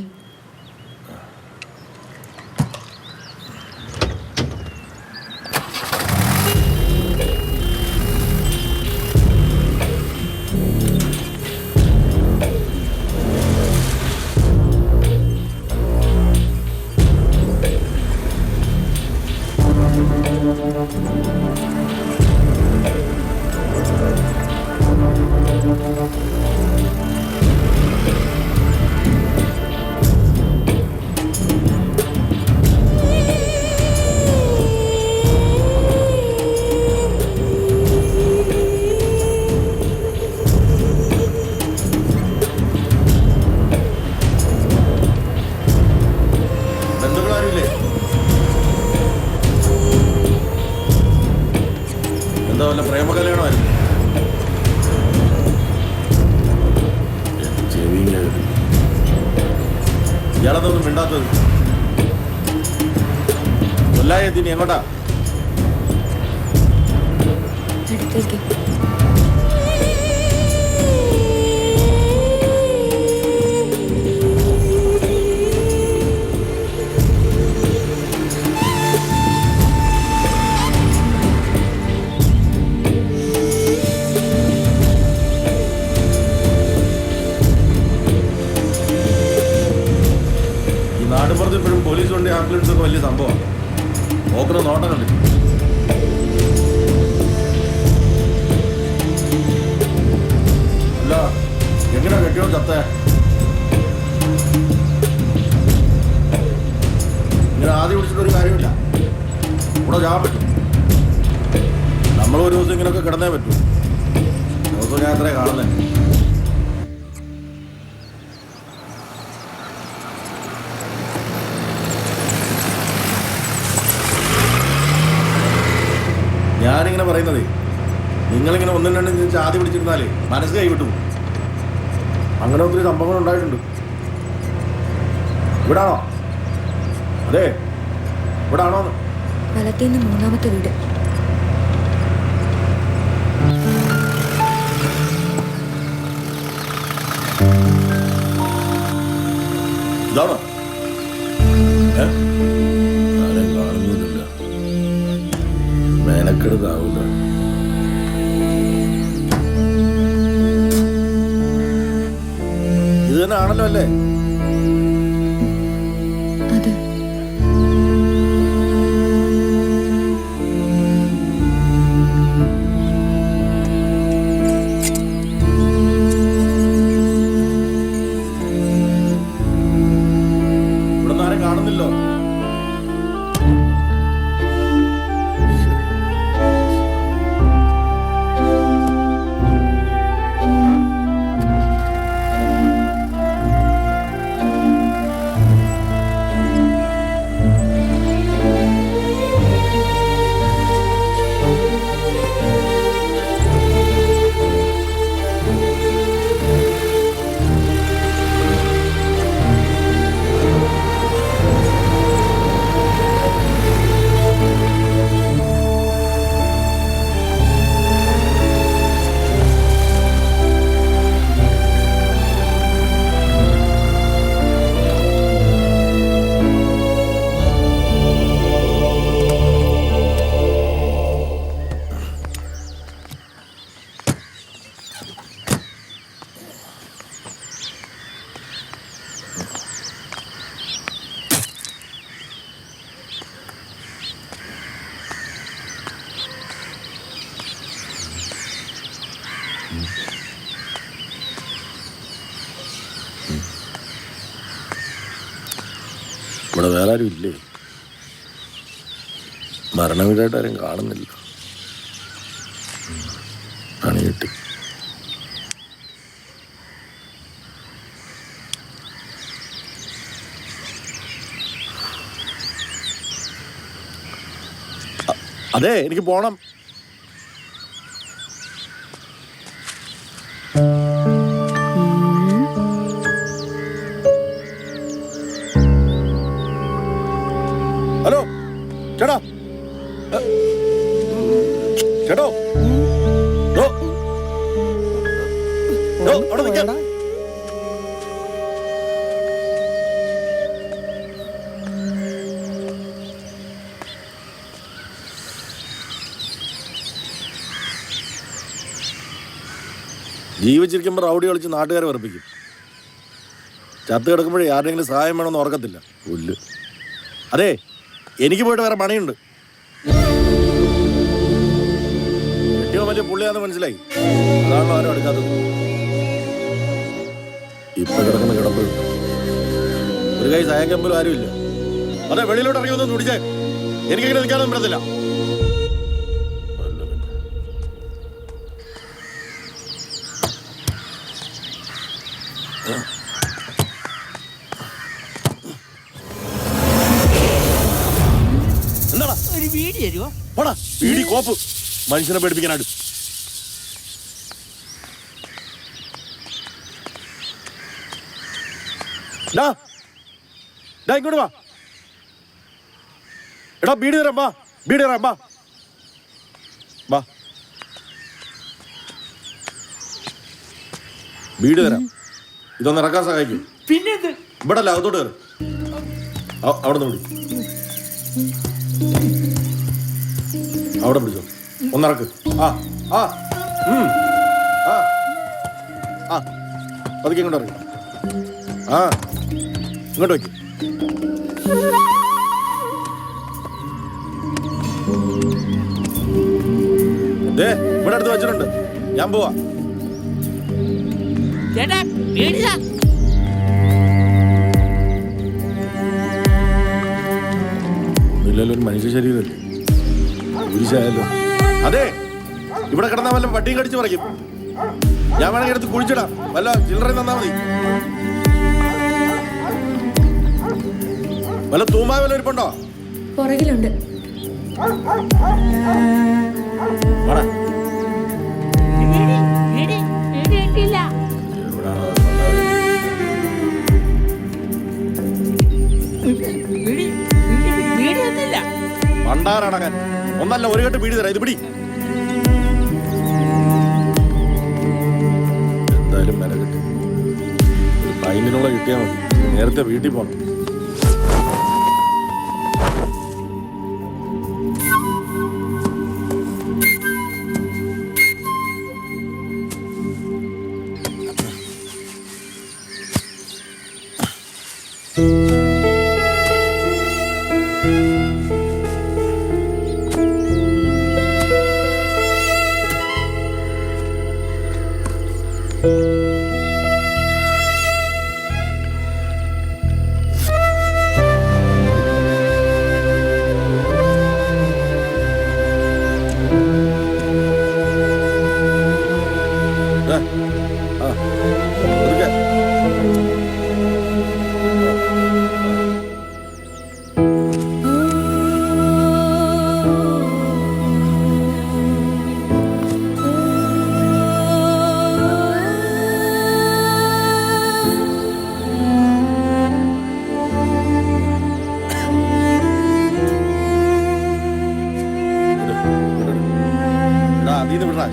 എന്താ വല്ല പ്രേമ കല്യാണമായിരുന്നു? ഇയാളതൊന്നും മിണ്ടാത്തത്. കൊല്ലായെത്തിന് എങ്ങോട്ടാ? നാടുപുറത്ത് ഇപ്പോഴും പോലീസ് വണ്ടി ആംബുലൻസ് ഒക്കെ വലിയ സംഭവമാണ്. നോക്കുന്ന നോട്ടം കണ്ടിട്ട് അല്ല, എങ്ങനെ കെട്ടിയോ ചത്തേ? ഇങ്ങനെ ആദ്യം പിടിച്ചിട്ടൊരു കാര്യമില്ല. ഇവിടെ ചാൻ പറ്റും. നമ്മളൊരു ദിവസം ഇങ്ങനെയൊക്കെ കിടന്നേ പറ്റൂ. ദിവസം ഞാൻ എത്രയാണ് കാണുന്നത്. ഞാനിങ്ങനെ പറയുന്നതേ, നിങ്ങളിങ്ങനെ ഒന്നും രണ്ടും ആദ്യം പിടിച്ചിരുന്നാലേ മനസ്സ് കൈവിട്ടു. അങ്ങനെ ഒത്തിരി സംഭവങ്ങൾ ഉണ്ടായിട്ടുണ്ട്. ഇവിടാണോ? അതെ, ഇവിടാണോ? വലത്തേന്ന് മൂന്നാമത്തെ വീട്. ഇതാണോ? ആരെയും കാണുന്നില്ല. മേനക്കെടുത്താവില്ല. ഇത് തന്നെ ആണല്ലോ അല്ലേ? അതെ. ഇവിടെ ആരും കാണുന്നില്ലോ. ഇവിടെ വേറെ ആരും ഇല്ലേ? മരണവീടായിട്ട് ആരും കാണുന്നില്ല. പണി കിട്ടി. അതെ, എനിക്ക് പോണം. ഹലോ ചേട്ടാ, ചേട്ടോ, അവിടെ നിൽക്കാം. ജീവിച്ചിരിക്കുമ്പോൾ റൗഡി കളിച്ച് നാട്ടുകാരെ വെറുപ്പിക്കും. ചത്ത് കിടക്കുമ്പോഴേ ആരുടെങ്കിലും സഹായം വേണമെന്ന് ഓർക്കത്തില്ല. പുല്ല്. അതെ, എനിക്ക് പോയിട്ട് വേറെ പണിയുണ്ട്. ഏറ്റവും വലിയ പുള്ളിയാന്ന് മനസ്സിലായി. അതാണല്ലോ ആരും എടുക്കാത്തത്. ഇപ്പൊ കിടക്കുന്ന കിടപ്പ് ഒരു കൈ സഹായിക്കാൻ പോലും ആരുമില്ല. അതെ, വെളിയിലോട്ട് ഇറങ്ങി ഒന്നും തുടിച്ചേ. എനിക്കിങ്ങനെ നിൽക്കാനൊന്നും പറ്റത്തില്ല. എന്താടാ ഒരു വീടി തരുമോ? പോടാ, വീടി കോപ്പ്. മനുഷ്യനെ പേടിപ്പിക്കാനായിട്ട്. ഇങ്ങോട്ട് വാ. എടാ, ബീഡി തരാം. വാ, ബീഡി തരാം. വാ വാ, ബീഡി തരാം. ഇതൊന്ന് ഇറക്കാൻ സഹായിക്കും. പിന്നെ ഇവിടെ അല്ല, അകത്തോട്ട് കയറും. അവിടെ നിന്ന് പിടി. അവിടെ പിടിച്ചോ. ഒന്നിറക്ക്. ആ ആ ആ ആ പതുക്കെ ഇങ്ങോട്ട് ഇറങ്ങി. ആ, ഇങ്ങോട്ട് വയ്ക്കും. ഇവിടെ അടുത്ത് വെച്ചിട്ടുണ്ട്. ഞാൻ പോവാ. ഒന്നുമില്ലല്ലോ, ഒരു മനുഷ്യ ശരീരമല്ലേ, കുരിശായല്ലോ. അതെ, ഇവിടെ കിടന്നാൽ വല്ല പട്ടിയും കടിച്ചു പറിക്കും. ഞാൻ വേണമെങ്കിൽ എടുത്ത് കുഴിച്ചിടാം. വല്ല ചില്ലറ തന്നാ മതി. വല്ല തൂമ്പായ വല്ല ഇരിപ്പുണ്ടോ? പുറകിലുണ്ട്. പണ്ടാരടങ്ങാൻ ഒന്നല്ല, ഒരു കെട്ട് വീട് തരാം. ഇത് പിടി. എന്തായാലും മെന കിട്ടി. ഒരു ടൈമിനുള്ള കിട്ടിയാൽ മതി. നേരത്തെ വീട്ടിൽ പോകണം.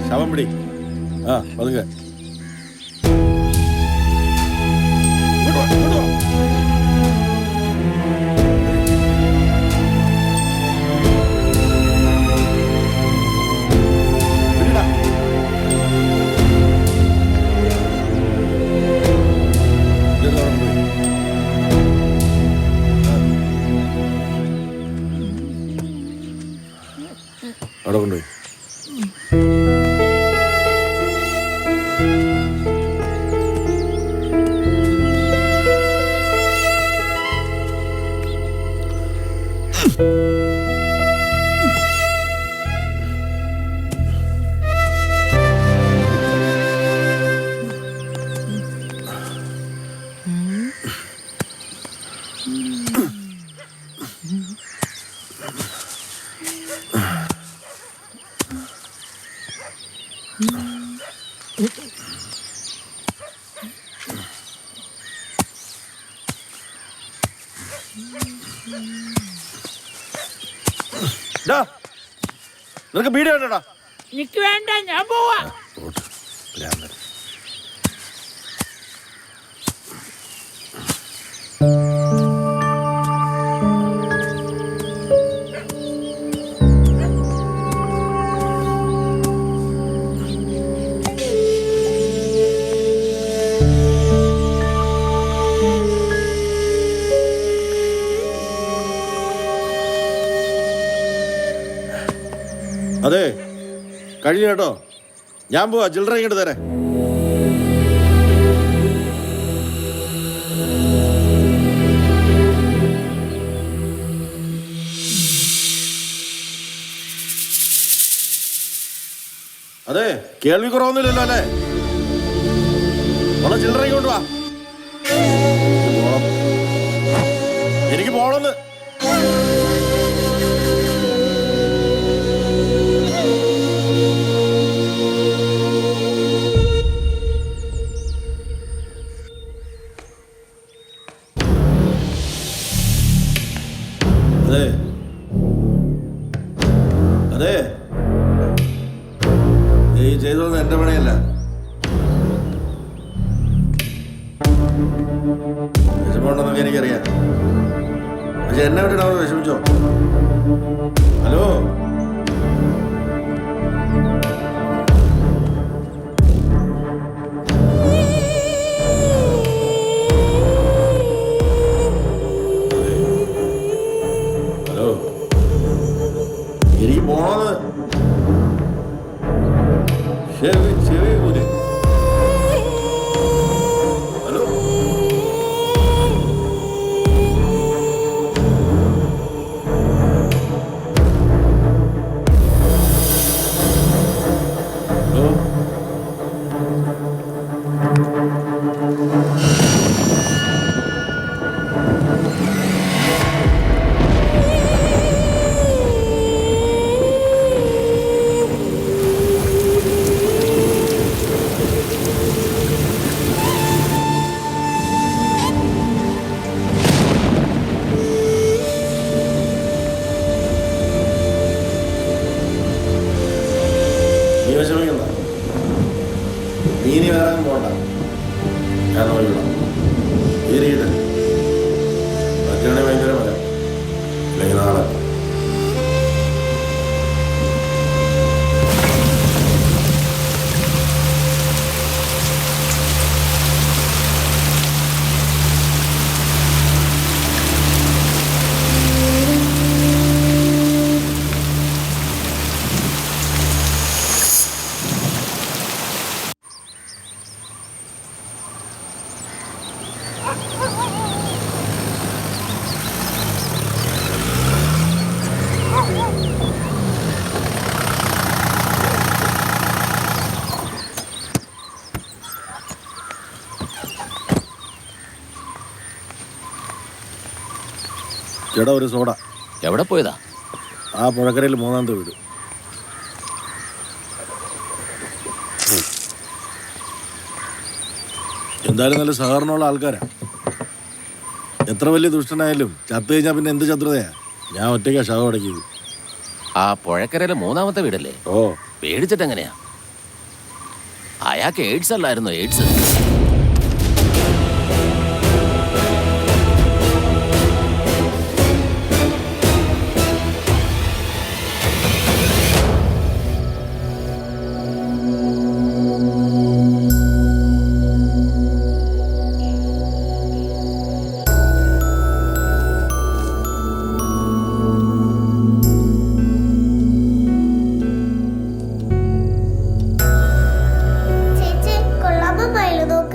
ശവം പിടി. ആ, പതുക്കെ. അവിടെ കൊണ്ടുപോയി. നിനക്ക് ബീഡി വേണ്ടടാ? എനിക്ക് വേണ്ട, ഞാൻ പോവാ. അതെ, കഴിഞ്ഞു കേട്ടോ. ഞാൻ പോവാ, ചില്ലറ ഇങ്ങോട്ട് തരാം. അതെ, കേൾവി കുറവൊന്നുമില്ലല്ലോ അല്ലേ? ഉള്ള ചില്ലറ ഇങ്ങോട്ട് വാ. എനിക്ക് പോണമെന്ന്. അതെ അതെ, നീ ചെയ്തോന്ന് എന്റെ പണിയല്ല. വിഷമമുണ്ടെന്നൊക്കെ എനിക്കറിയാം. പക്ഷെ എന്നെ വിട്ടിട്ട് അവർ വിഷമിച്ചോ? ഹലോ, ഹലോ, എനിക്ക് പോണത്. ചെവി ചെവി പോലെ. ഹലോ, ഹലോ, നീ വിഷമിക്കണ്ട. നീ ഇനി വേറെ പോണ്ട. ഞാൻ നോക്കിക്കോളാം. തീരെയിട്ട് മറ്റാണെങ്കിൽ ഭയങ്കര മരം. അല്ലെങ്കിൽ നാളെ ചേട്ടാ ഒരു സോഡ. എവിടെ പോയതാ? ആ പുഴക്കരയിൽ 3ാമത്തെ വീട്. എന്തായാലും നല്ല സഹകരണമുള്ള ആൾക്കാരാ. എത്ര വലിയ ദുഷ്ടനായാലും ചത്തു കഴിഞ്ഞാൽ പിന്നെ എന്ത് ശത്രുതയാ? ഞാൻ ഒറ്റയ്ക്കാ ശവം അടക്കിയത്. ആ പുഴക്കരയിലെ 3ാമത്തെ വീടല്ലേ? ഓ, പേടിച്ചിട്ട് എങ്ങനെയാ? അയാൾക്ക് എയ്ഡ്സ് അല്ലായിരുന്നു? എയ്ഡ്സ്. ചേച്ചി കൊള്ളാമോ? നോക്ക്.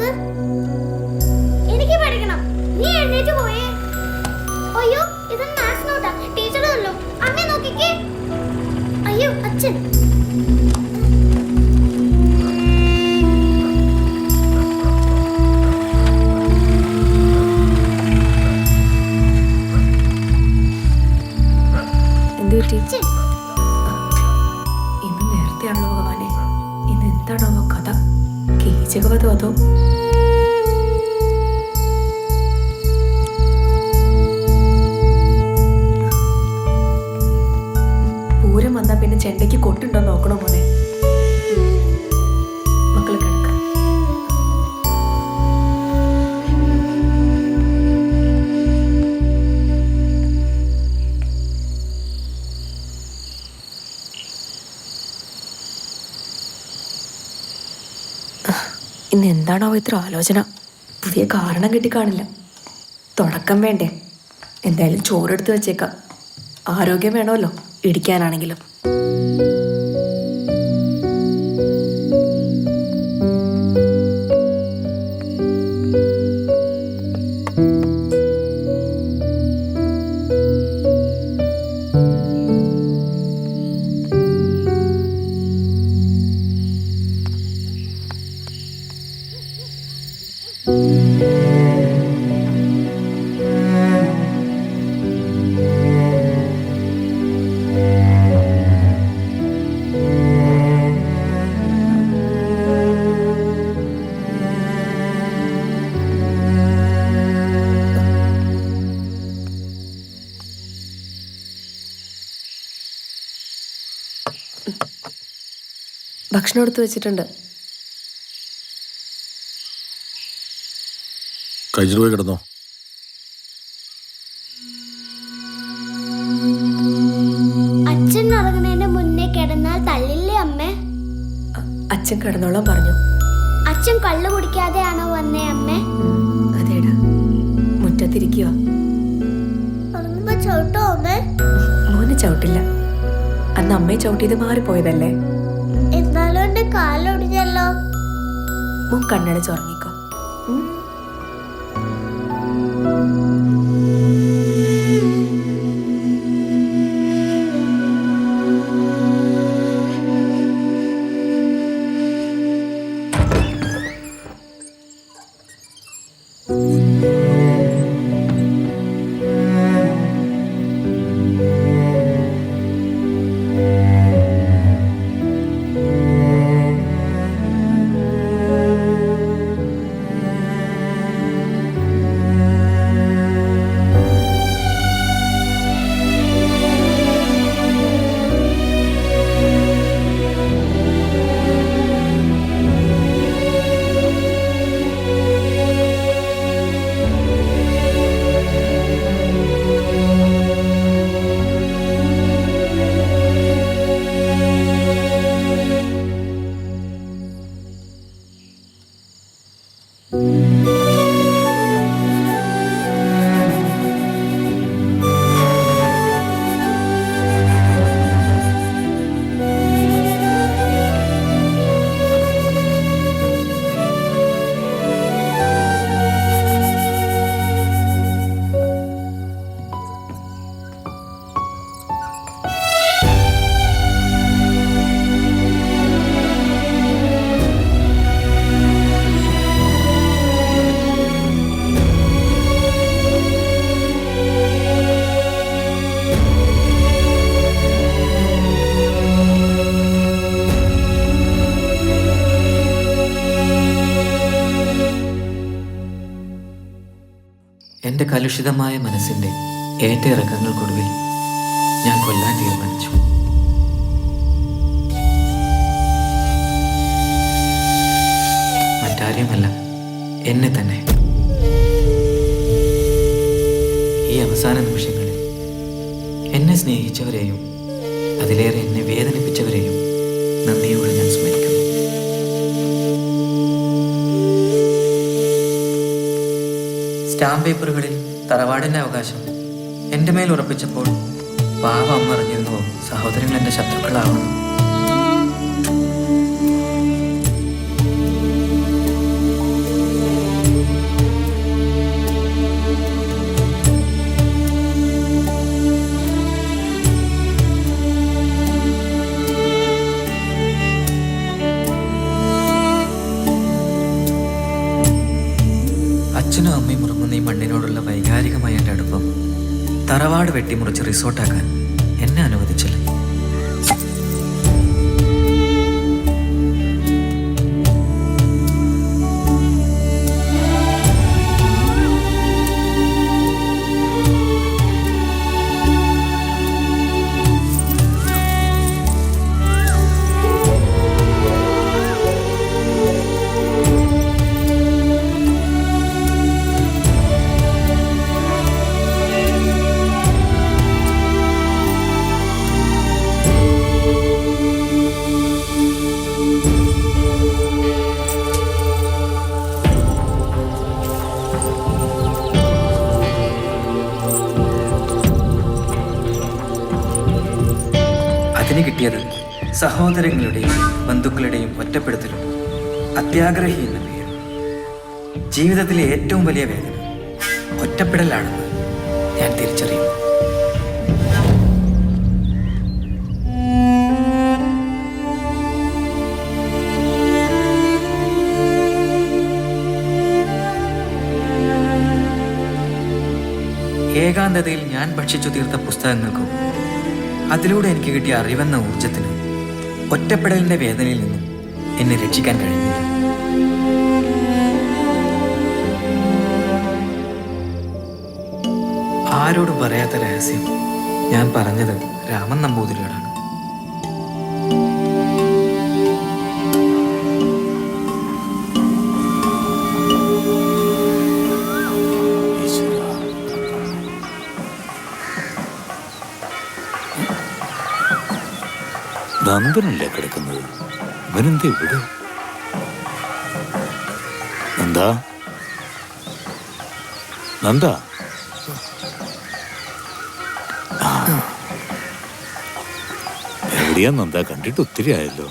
എന്താണാവോ കഥ? കീചകവധം അതോ? പൂരം വന്നാ പിന്നെ ചെണ്ടയ്ക്ക് കൊട്ടുണ്ടോ നോക്കണോ മോനെ? മക്കള് കിടക്ക. ഇന്ന് എന്താണാവോ ഇത്ര ആലോചന? പുതിയ കാരണം കിട്ടിക്കാണില്ല. തുടക്കം വേണ്ടേ? എന്തായാലും ചോറെടുത്ത് വെച്ചേക്കാം. ആരോഗ്യം വേണമല്ലോ ഇടിക്കാനാണെങ്കിലും. ഭക്ഷണം എടുത്ത് വെച്ചിട്ടുണ്ട്. കഴിച്ചിട്ട് പോയി കിടന്നോ. അച്ഛൻ ഉറങ്ങുന്നതിന് മുന്നേ കിടന്നാൽ തള്ളില്ലേ അമ്മേ? അച്ഛൻ കിടന്നോളാൻ പറഞ്ഞു. അച്ഛൻ കള്ളു കുടിക്കാതെയാണോ വന്നേ അമ്മേ? അതേടാ, മുറ്റത്തിരിക്കുക. ഉറങ്ങുമ്പോ ചവിട്ടോ അമ്മേ? മോനെ ചവിട്ടില്ല. അന്ന് അമ്മയെ ചവിട്ടിയത് മാറിപ്പോയതല്ലേ. എന്നാലും എന്റെ കാലൊടിഞ്ഞല്ലോ. മോൻ കണ്ണടച്ച് ഉറങ്ങിക്കോ. എൻ്റെ കലുഷിതമായ മനസ്സിൻ്റെ ഏറ്റ ഇറക്കങ്ങൾക്കൊടുവിൽ ഞാൻ കൊല്ലാൻ തീരുമാനിച്ചു. മറ്റാരെയുമല്ല, എന്നെ തന്നെ. ഈ അവസാന നിമിഷങ്ങളിൽ എന്നെ സ്നേഹിച്ചവരെയും അതിലേറെ എന്നെ വേദനിപ്പിച്ചവരെയും നന്ദിയോടെ ഞാൻ സ്മരിക്കുന്നു. സ്റ്റാമ്പ് പേപ്പറുകളിൽ തറവാടിൻ്റെ അവകാശം എൻ്റെ മേൽ ഉറപ്പിച്ചപ്പോൾ പാവ അമ്മ അറിഞ്ഞിരുന്നുവോ സഹോദരങ്ങൾ എൻ്റെ ശത്രുക്കളാവണം. അച്ഛനും അമ്മയും ഉറങ്ങുന്ന ഈ മണ്ണിനോടുള്ള വൈകാരികമായ എൻ്റെ അടുപ്പം തറവാട് വെട്ടിമുറിച്ച് റിസോർട്ടാക്കാൻ എന്നെ അനുവദിച്ചില്ല. സഹോദരങ്ങളുടെയും ബന്ധുക്കളുടെയും ഒറ്റപ്പെടുത്തലും അത്യാഗ്രഹി എന്ന പേര്. ജീവിതത്തിലെ ഏറ്റവും വലിയ വേദന ഒറ്റപ്പെടലാണെന്ന് ഞാൻ തിരിച്ചറിയുന്നു. ഏകാന്തതയിൽ ഞാൻ ഭക്ഷിച്ചു തീർത്ത പുസ്തകങ്ങൾക്കും അതിലൂടെ എനിക്ക് കിട്ടിയ അറിവെന്ന ഊർജത്തിന് ഒറ്റപ്പെടലിന്റെ വേദനയിൽ നിന്നും എന്നെ രക്ഷിക്കാൻ കഴിഞ്ഞില്ല. ആരോടും പറയാത്ത രഹസ്യം ഞാൻ പറഞ്ഞത് രാമൻ നമ്പൂതിരിയോടാണ്. നന്ദനല്ലേ കിടക്കുന്നത്? ഇവനെന്താ ഇവിടെ? നന്ദ, നന്ദ, എവിടെയാ നന്ദ? കണ്ടിട്ട് ഒത്തിരി ആയല്ലോ.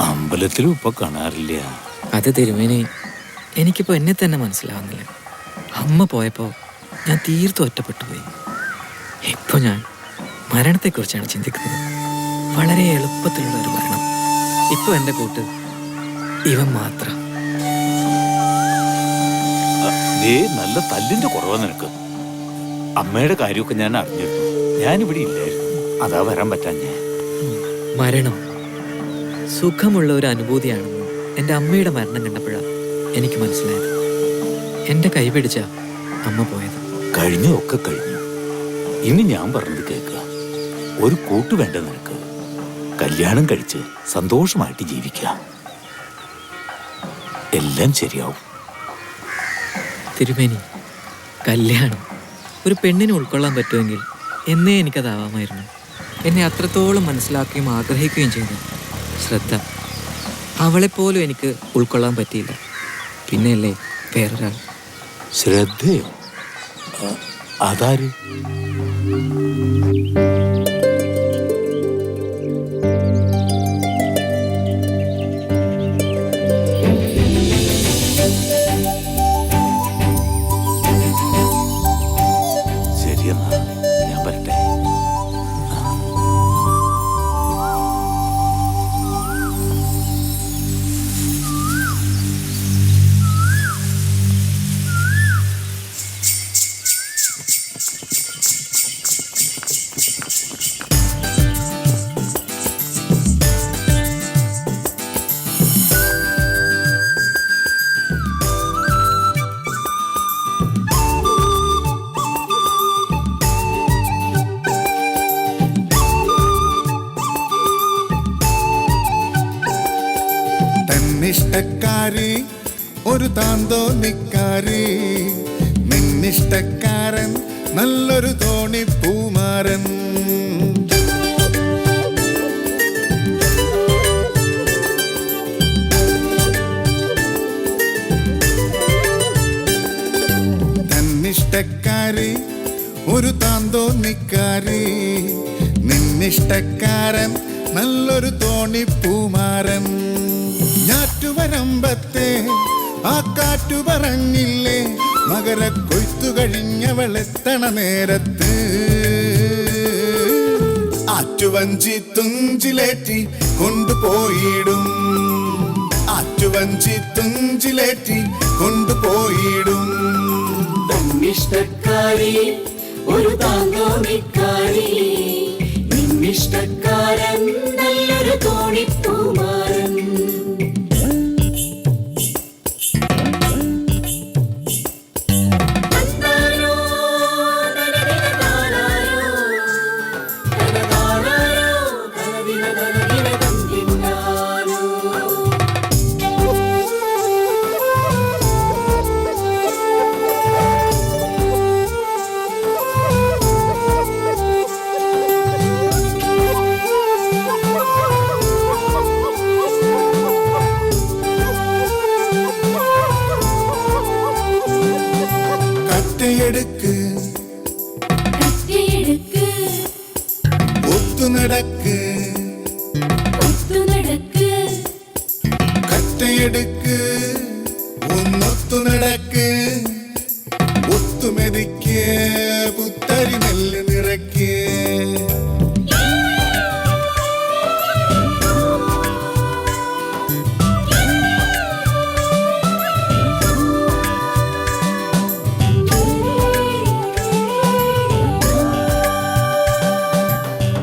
അമ്പലത്തിലും ഇപ്പൊ കാണാറില്ല. അത് തിരുമേനി, എനിക്കിപ്പോ എന്നെ തന്നെ മനസ്സിലാവുന്നില്ല. അമ്മ പോയപ്പോ ഞാൻ തീർത്തും ഒറ്റപ്പെട്ടു പോയി. ഇപ്പൊ ഞാൻ മരണത്തെക്കുറിച്ചാണ് ചിന്തിക്കുന്നത്. വളരെ എളുപ്പത്തിലുള്ള ഒരു മരണം. ഇപ്പൊ എന്റെ കൂട്ട് ഇവൻ മാത്രം. നല്ല തല്ലിന്റെ കുറവാ നിനക്ക്. അമ്മയുടെ കാര്യമൊക്കെ ഞാൻ അറിഞ്ഞിരുന്നു. ഞാനിവിടെ ഇല്ലായിരുന്നു, അതാ വരാൻ പറ്റാഞ്ഞേ. മരണം സുഖമുള്ള ഒരു അനുഭൂതിയാണെന്ന് എൻ്റെ അമ്മയുടെ മരണം കണ്ടപ്പോഴാണ് എനിക്ക് മനസ്സിലായത്. എൻ്റെ കൈ പിടിച്ച അമ്മ പോയത്. കഴിഞ്ഞതൊക്കെ കഴിഞ്ഞു. ഇനി ഞാൻ പറഞ്ഞത് കേൾക്കുക. ഒരു കൂട്ട് വേണ്ട നിനക്ക്. കല്യാണം കഴിച്ച് സന്തോഷമായിട്ട് ജീവിക്കാം. എല്ലാം ശരിയാവും. തിരുമേനി, കല്യാണം ഒരു പെണ്ണിനെ ഉൾക്കൊള്ളാൻ പറ്റുമെങ്കിൽ എന്നേ എനിക്കതാവാമായിരുന്നു. എന്നെ അത്രത്തോളം മനസ്സിലാക്കുകയും ആഗ്രഹിക്കുകയും ചെയ്തു ശ്രദ്ധ, അവളെപ്പോലും എനിക്ക് ഉൾക്കൊള്ളാൻ പറ്റിയില്ല. പിന്നെയല്ലേ വേറൊരാൾ. ശ്രദ്ധയോ? അതാര്? ശരിയെന്നാ, ഞാൻ വരട്ടെ. നിന്നിഷ്ടക്കാരി ഒരു താന്തോന്നിക്കാരി, നിന്നിഷ്ടക്കാരൻ നല്ലൊരു തോണിപ്പൂമാരൻ. തന്നിഷ്ടക്കാരി ഒരു താന്തോന്നിക്കാരി, നിന്നിഷ്ടക്കാരൻ നല്ലൊരു തോണിപ്പൂമാരൻ. ഞാറ്റുവരമ്പത്തെ ആ കാറ്റു പറഞ്ഞില്ലേ, മകര കൊയ്ത്തു കഴിഞ്ഞവളെത്തണ നേരത്ത്. ആറ്റുവഞ്ചി തുഞ്ചിലേറ്റി കൊണ്ടുപോയിടും, ആറ്റുവഞ്ചി തുഞ്ചിലേറ്റി കൊണ്ടുപോയിടും. തന്നിഷ്ടക്കാരി ഒരു താന്തോണിക്കാരി, നിന്നിഷ്ടക്കാരൻ നല്ലൊരു തോണിപ്പൂമാരൻ. കറ്റയെടുക്ക് ഒത്തു നടക്ക്, എടുക്ക് ഒന്നൊത്തു നടക്ക് ഒത്തുമെതിക്ക് പുത്തരി നെല്ല് നിറയ്ക്ക്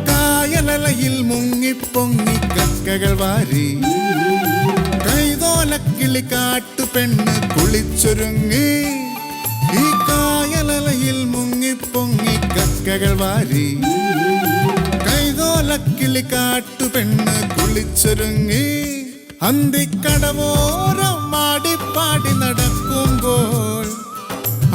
കായലലയിൽ മുങ്ങിപ്പൊങ്ങി കക്കകൾ വാരി കൈതോലക്കിളി കാട്ടുപെണ്ണ് കുളിച്ചൊരുങ്ങി ഈ കായലലയിൽ മുങ്ങിപ്പൊങ്ങി കക്കകൾ വാരി കൈതോലക്കിളി കാട്ടുപെണ്ണ് കുളിച്ചൊരുങ്ങി അന്തിക്കടവോരം മാടിപ്പാടി നടക്കുമ്പോൾ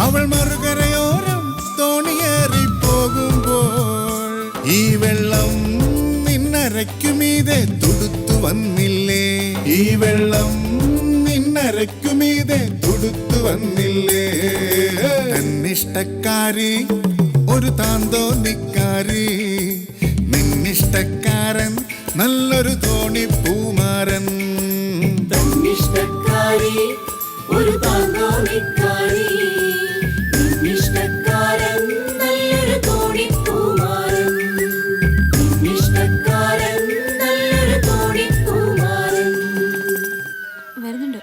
അവൾ മറുകരയോരം തോണിയേറി പോകുമ്പോൾ ഈ വെള്ളം നിന്നരയ്ക്കുമീതെ തുടുത്തു വന്നില്ലേ ഈ വെള്ളം നിന്നരയ്ക്കുമീതെ തുടുത്തു വന്നില്ലേ തന്നിഷ്ടക്കാരി ഒരു താന്തോന്നിക്കാരി നിന്നിഷ്ടക്കാരൻ നല്ലൊരു തോണിപ്പൂമാരൻ തന്നിഷ്ടക്കാരി ഒരു താന്തോന്നിക്കാരി നിന്നിഷ്ടക്കാരൻ നല്ലൊരു തോണിപ്പൂമാരൻ നിന്നിഷ്ടക്കാരൻ നല്ലൊരു തോണിപ്പൂമാരൻ. വരുന്നുണ്ട്.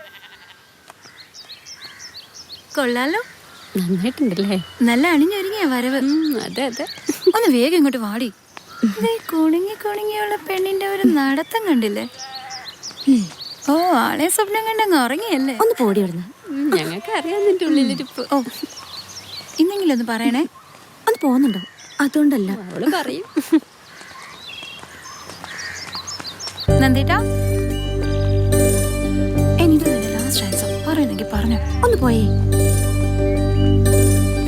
കൊള്ളാലോ, നന്നായിട്ടുണ്ടല്ലേ? നല്ല അണിഞ്ഞൊരുങ്ങിയ വരവ്. അതെ അതെ. ഒന്ന് വേഗം ഇങ്ങോട്ട് വാടി. കുണുങ്ങി കുണുങ്ങിയുള്ള പെണ്ണിന്റെ ഒരു നടത്തം കണ്ടില്ലേ? ഓ, ആളെ സ്വപ്നം കണ്ടങ്ങ് ഉറങ്ങിയല്ലേ? ഒന്ന് പോടി വിടുന്നു. ഞങ്ങൾക്ക് അറിയാം നിന്റെ ഉള്ളിലിരിപ്പ്. ഓ, ഇന്നെങ്കിലും ഒന്ന് പറയണേ. ഒന്ന് പോകുന്നുണ്ടോ? അതുകൊണ്ടല്ല, അവള് പറയും. നന്ദേട്ടാ, എനിക്ക് ലാസ്റ്റ് ആൻസർ പറയുന്നെങ്കിൽ പറഞ്ഞു. ഒന്ന് പോയേ.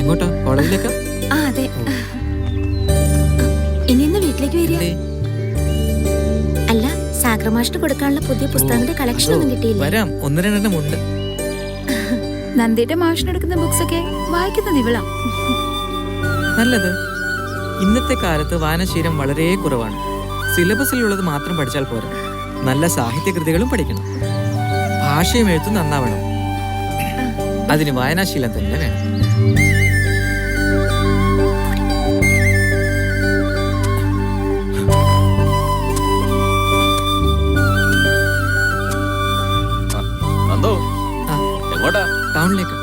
എങ്ങോട്ടാ? കോളേജിലേക്കാ? ആ അതെ. ഇനി ഇന്ന് വീട്ടിലേക്ക് വരിക. അല്ല, സാഗ്രമാഷിന് കൊടുക്കാനുള്ള പുതിയ പുസ്തകങ്ങളുടെ കളക്ഷൻ ഒന്നും കിട്ടിയില്ല. വരാം, ഒന്ന് രണ്ടെണ്ണം ഉണ്ട്. നന്ദിയുടെ മാഷിനെടുക്കുന്ന ബുക്സ് ഒക്കെ വായിക്കുന്നത് ഇവളാ. നല്ലത്. ഇന്നത്തെ കാലത്ത് വായനാശീലം വളരെ കുറവാണ്. സിലബസിലുള്ളത് മാത്രം പഠിച്ചാൽ പോരാ, നല്ല സാഹിത്യകൃതികളും പഠിക്കണം. ഭാഷയും എഴുത്തും നന്നാവണം. അതിന് വായനാശീലം തന്നെ വേണം. എങ്ങോട്ടാ? ടൗണിലേക്ക്.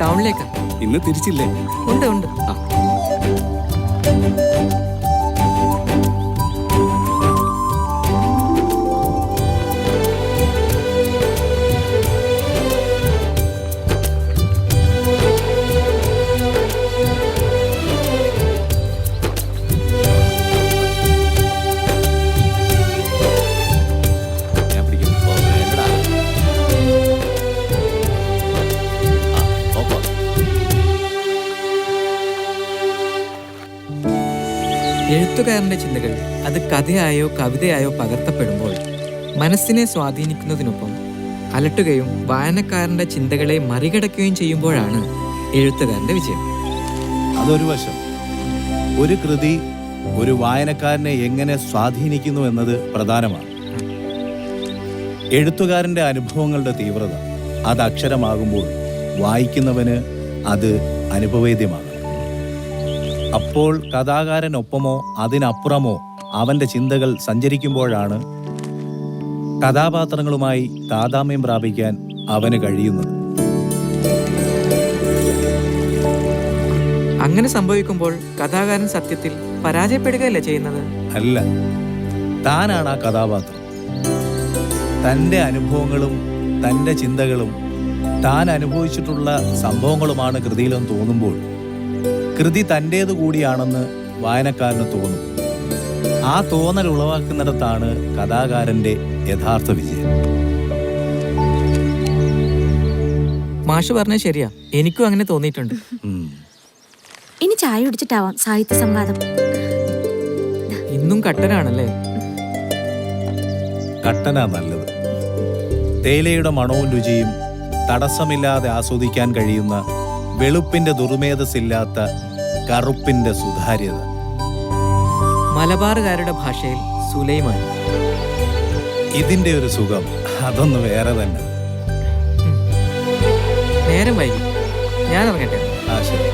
ടൗണിലേക്ക്. ഇന്ന് തിരിച്ചില്ലേ? ഉണ്ട് ഉണ്ട്. എഴുത്തുകാരൻ്റെ ചിന്തകൾ അത് കഥയായോ കവിതയായോ പകർത്തപ്പെടുമ്പോൾ മനസ്സിനെ സ്വാധീനിക്കുന്നതിനൊപ്പം അലട്ടുകയും വായനക്കാരൻ്റെ ചിന്തകളെ മറികടക്കുകയും ചെയ്യുമ്പോഴാണ് എഴുത്തുകാരൻ്റെ വിജയം. അതൊരു വശം. ഒരു കൃതി ഒരു വായനക്കാരനെ എങ്ങനെ സ്വാധീനിക്കുന്നു എന്നത് പ്രധാനമാണ്. എഴുത്തുകാരൻ്റെ അനുഭവങ്ങളുടെ തീവ്രത അത് അക്ഷരമാകുമ്പോൾ വായിക്കുന്നവന് അത് അനുഭവേദ്യമാകും. അപ്പോൾ കഥാകാരനൊപ്പമോ അതിനപ്പുറമോ അവൻ്റെ ചിന്തകൾ സഞ്ചരിക്കുമ്പോഴാണ് കഥാപാത്രങ്ങളുമായി താദാമ്യം പ്രാപിക്കാൻ അവന് കഴിയുന്നത്. അങ്ങനെ സംഭവിക്കുമ്പോൾ കഥാകാരൻ സത്യത്തിൽ പരാജയപ്പെടുകയല്ലേ ചെയ്യുന്നത്? അല്ല, താനാണ് ആ കഥാപാത്രം. തൻ്റെ അനുഭവങ്ങളും തൻ്റെ ചിന്തകളും താൻ അനുഭവിച്ചിട്ടുള്ള സംഭവങ്ങളുമാണ് കൃതിയിലെന്ന് തോന്നുമ്പോൾ കൃതി തൻ്റേതു കൂടിയാണെന്ന് വായനക്കാരന് തോന്നും. ആ തോന്നൽ ഉളവാക്കുന്നിടത്താണ് കഥാകാരൻ്റെ യഥാർത്ഥ വിജയം. മാഷ് പറഞ്ഞത് ശരിയാ, എനിക്കും അങ്ങനെ തോന്നിയിട്ടുണ്ട്. ഇനി ചായ കുടിച്ചിട്ടാവാം സാഹിത്യ സംവാദം. ഇന്നും കട്ടനാണല്ലേ? കട്ടനാ നല്ലത്. തേയിലയുടെ മണവും രുചിയും തടസ്സമില്ലാതെ ആസ്വദിക്കാൻ കഴിയുന്ന വെളുപ്പിന്റെ ദുർമേധസ്സില്ലാത്ത കറുപ്പിന്റെ സുതാര്യത. മലബാറുകാരുടെ ഭാഷയിൽ സുലൈമാൻ. ഇതിന്റെ ഒരു സുഖം അതൊന്ന് വേറെ തന്നെ. നേരം വൈകി, ഞാൻ ഇറങ്ങട്ടെ. ആ ശരി.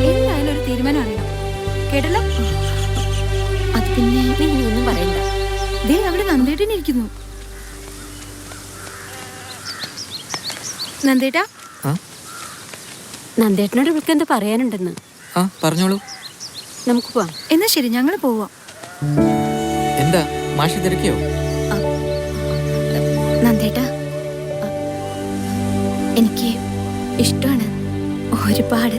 എന്തായാലും ഒരു തീരുമാനമാണല്ലോ. കേട്ടല്ലോ? അത് പിന്നെ നീ ഒന്നും പറയണ്ട. ദേ അവിടെ നന്ദേട്ടനിരിക്കുന്നു. നന്ദേട്ടാ, നന്ദേട്ടനോട് ഇവൾക്ക് എന്താ പറയാനുണ്ടെന്ന്. ആ പറഞ്ഞോളൂ. നമുക്ക് പോവാം. എന്നാ ശരി, ഞങ്ങൾ പോവാം. എന്താ മാഷി തിരക്കിയോ? നന്ദേട്ടാ, എനിക്ക് ഇഷ്ടമാണ് ഒരുപാട്.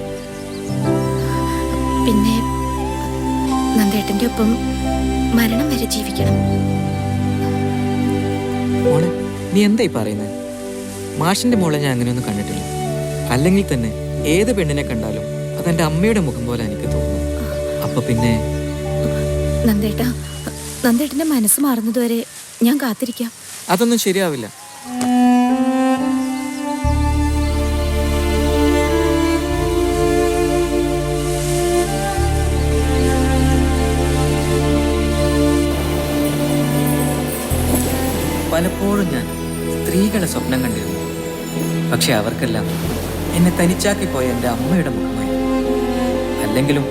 പിന്നെ നന്ദേട്ടന്റെ ഒപ്പം മരണം വരെ ജീവിക്കണം. മോളെ, നീ എന്തായി പറയുന്നത്? മാഷിന്റെ മോളെ ഞാൻ അങ്ങനെയൊന്നും കണ്ടിട്ടില്ല. അല്ലെങ്കിൽ തന്നെ ഏത് പെണ്ണിനെ കണ്ടാലും അതെന്റെ അമ്മയുടെ മുഖം പോലെ എനിക്ക് തോന്നുന്നു. അപ്പൊ പിന്നെ നന്ദേട്ടാ, നന്ദേട്ടന്റെ മനസ്സ് മാറുന്നതുവരെ ഞാൻ കാത്തിരിക്കാം. അതൊന്നും ശരിയാവില്ല. പലപ്പോഴും ഞാൻ സ്ത്രീകളെ സ്വപ്നം കണ്ടിരുന്നു. പക്ഷെ അവർക്കെല്ലാം എന്നെ തനിച്ചാക്കി പോയ എൻ്റെ അമ്മയുടെ മുഖമായി. അല്ലെങ്കിലും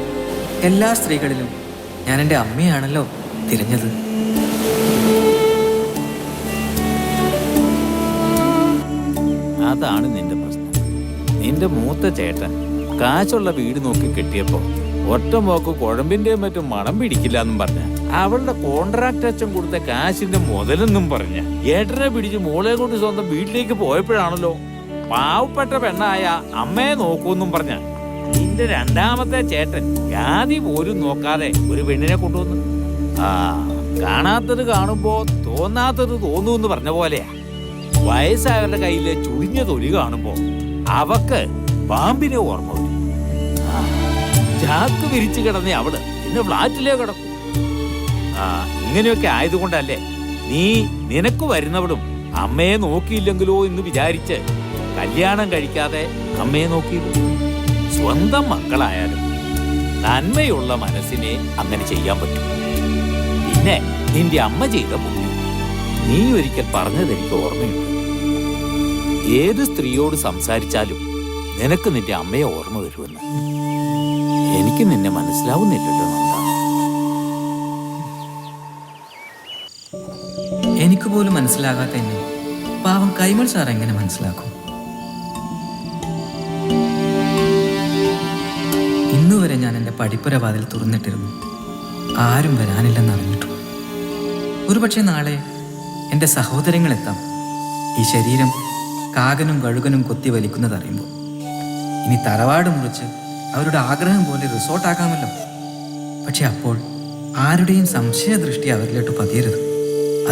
എല്ലാ സ്ത്രീകളിലും ഞാൻ എൻ്റെ അമ്മയാണല്ലോ തിരഞ്ഞത്. അതാണ് നിന്റെ പ്രശ്നം. നിന്റെ മൂത്ത ചേട്ടൻ കാശുള്ള വീട് നോക്കി കെട്ടിയപ്പോ ഒറ്റ മോക്ക് കുഴമ്പിന്റെയും മറ്റും മണം പിടിക്കില്ല എന്നും പറഞ്ഞ അവളുടെ കോൺട്രാക്ട് അച്ഛൻ കൊടുത്ത കാശിന്റെ മുതലെന്നും പറഞ്ഞ ഏട്ടനെ പിടിച്ച് മോളെ കൊണ്ട് സ്വന്തം വീട്ടിലേക്ക് പോയപ്പോഴാണല്ലോ പാവപ്പെട്ട പെണ്ണായ അമ്മയെ നോക്കൂന്നും പറഞ്ഞ നിന്റെ രണ്ടാമത്തെ ചേട്ടൻ ജാതി പോലും നോക്കാതെ ഒരു പെണ്ണിനെ കൊണ്ടുവന്നു. കാണാത്തത് കാണുമ്പോ തോന്നാത്തത് തോന്നൂന്ന് പറഞ്ഞ പോലെയാ. വയസ്സായവരുടെ കയ്യിലെ ചുളിഞ്ഞ തൊലി കാണുമ്പോ അവക്ക് പാമ്പിനെ ഓർമ്മ വരും. ചാക്ക് വിരിച്ചു കിടന്നേ അവള് പിന്നെ ഫ്ലാറ്റിലേ കിടക്കും. ഇങ്ങനെയൊക്കെ ആയതുകൊണ്ടല്ലേ നീ നിനക്ക് വരുന്നവളും അമ്മയെ നോക്കിയില്ലെങ്കിലോ എന്ന് വിചാരിച്ച് കല്യാണം കഴിക്കാതെ അമ്മയെ നോക്കിയത്. സ്വന്തം മക്കളായാലും നന്മയുള്ള മനസ്സിനെ അങ്ങനെ ചെയ്യാൻ പറ്റും. പിന്നെ നിന്റെ അമ്മ ചെയ്ത പുണ്യം നീ ഒരിക്കൽ പറഞ്ഞത് എനിക്ക് ഓർമ്മയുണ്ട്. ഏത് സ്ത്രീയോട് സംസാരിച്ചാലും നിനക്ക് നിന്റെ അമ്മയെ ഓർമ്മ വരുമെന്ന്. എനിക്ക് നിന്നെ മനസ്സിലാവുന്നില്ലല്ലോ നന്ദ. എനിക്ക് പോലും മനസ്സിലാകാത്ത എന്നെ പാവം കൈമൾ സാർ എങ്ങനെ മനസ്സിലാക്കും? ഇന്നുവരെ ഞാൻ എൻ്റെ പഠിപ്പുര വാതിൽ തുറന്നിട്ടിരുന്നു. ആരും വരാനില്ലെന്ന് അറിഞ്ഞിട്ടു. ഒരുപക്ഷെ നാളെ എൻ്റെ സഹോദരങ്ങളെത്താം. ഈ ശരീരം കാകനും കഴുകനും കൊത്തി വലിക്കുന്നത് അറിയുമ്പോൾ ഇനി തറവാട് മുറിച്ച് അവരുടെ ആഗ്രഹം പോലെ റിസോർട്ടാക്കാമല്ലോ. പക്ഷെ അപ്പോൾ ആരുടെയും സംശയദൃഷ്ടി അവരിലോട്ട് പതിയരുത്.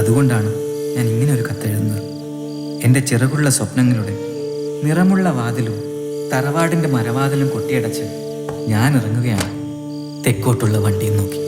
അതുകൊണ്ടാണ് ഞാൻ ഇങ്ങനെ ഒരു കത്തെഴുതുന്നത്. എൻ്റെ ചിറകുള്ള സ്വപ്നങ്ങളുടെ നിറമുള്ള വാതിലും തറവാടിൻ്റെ മരവാതിലും കൊട്ടിയടച്ച് ഞാൻ ഇറങ്ങുകയാണ് തെക്കോട്ടുള്ള വണ്ടിയും നോക്കി.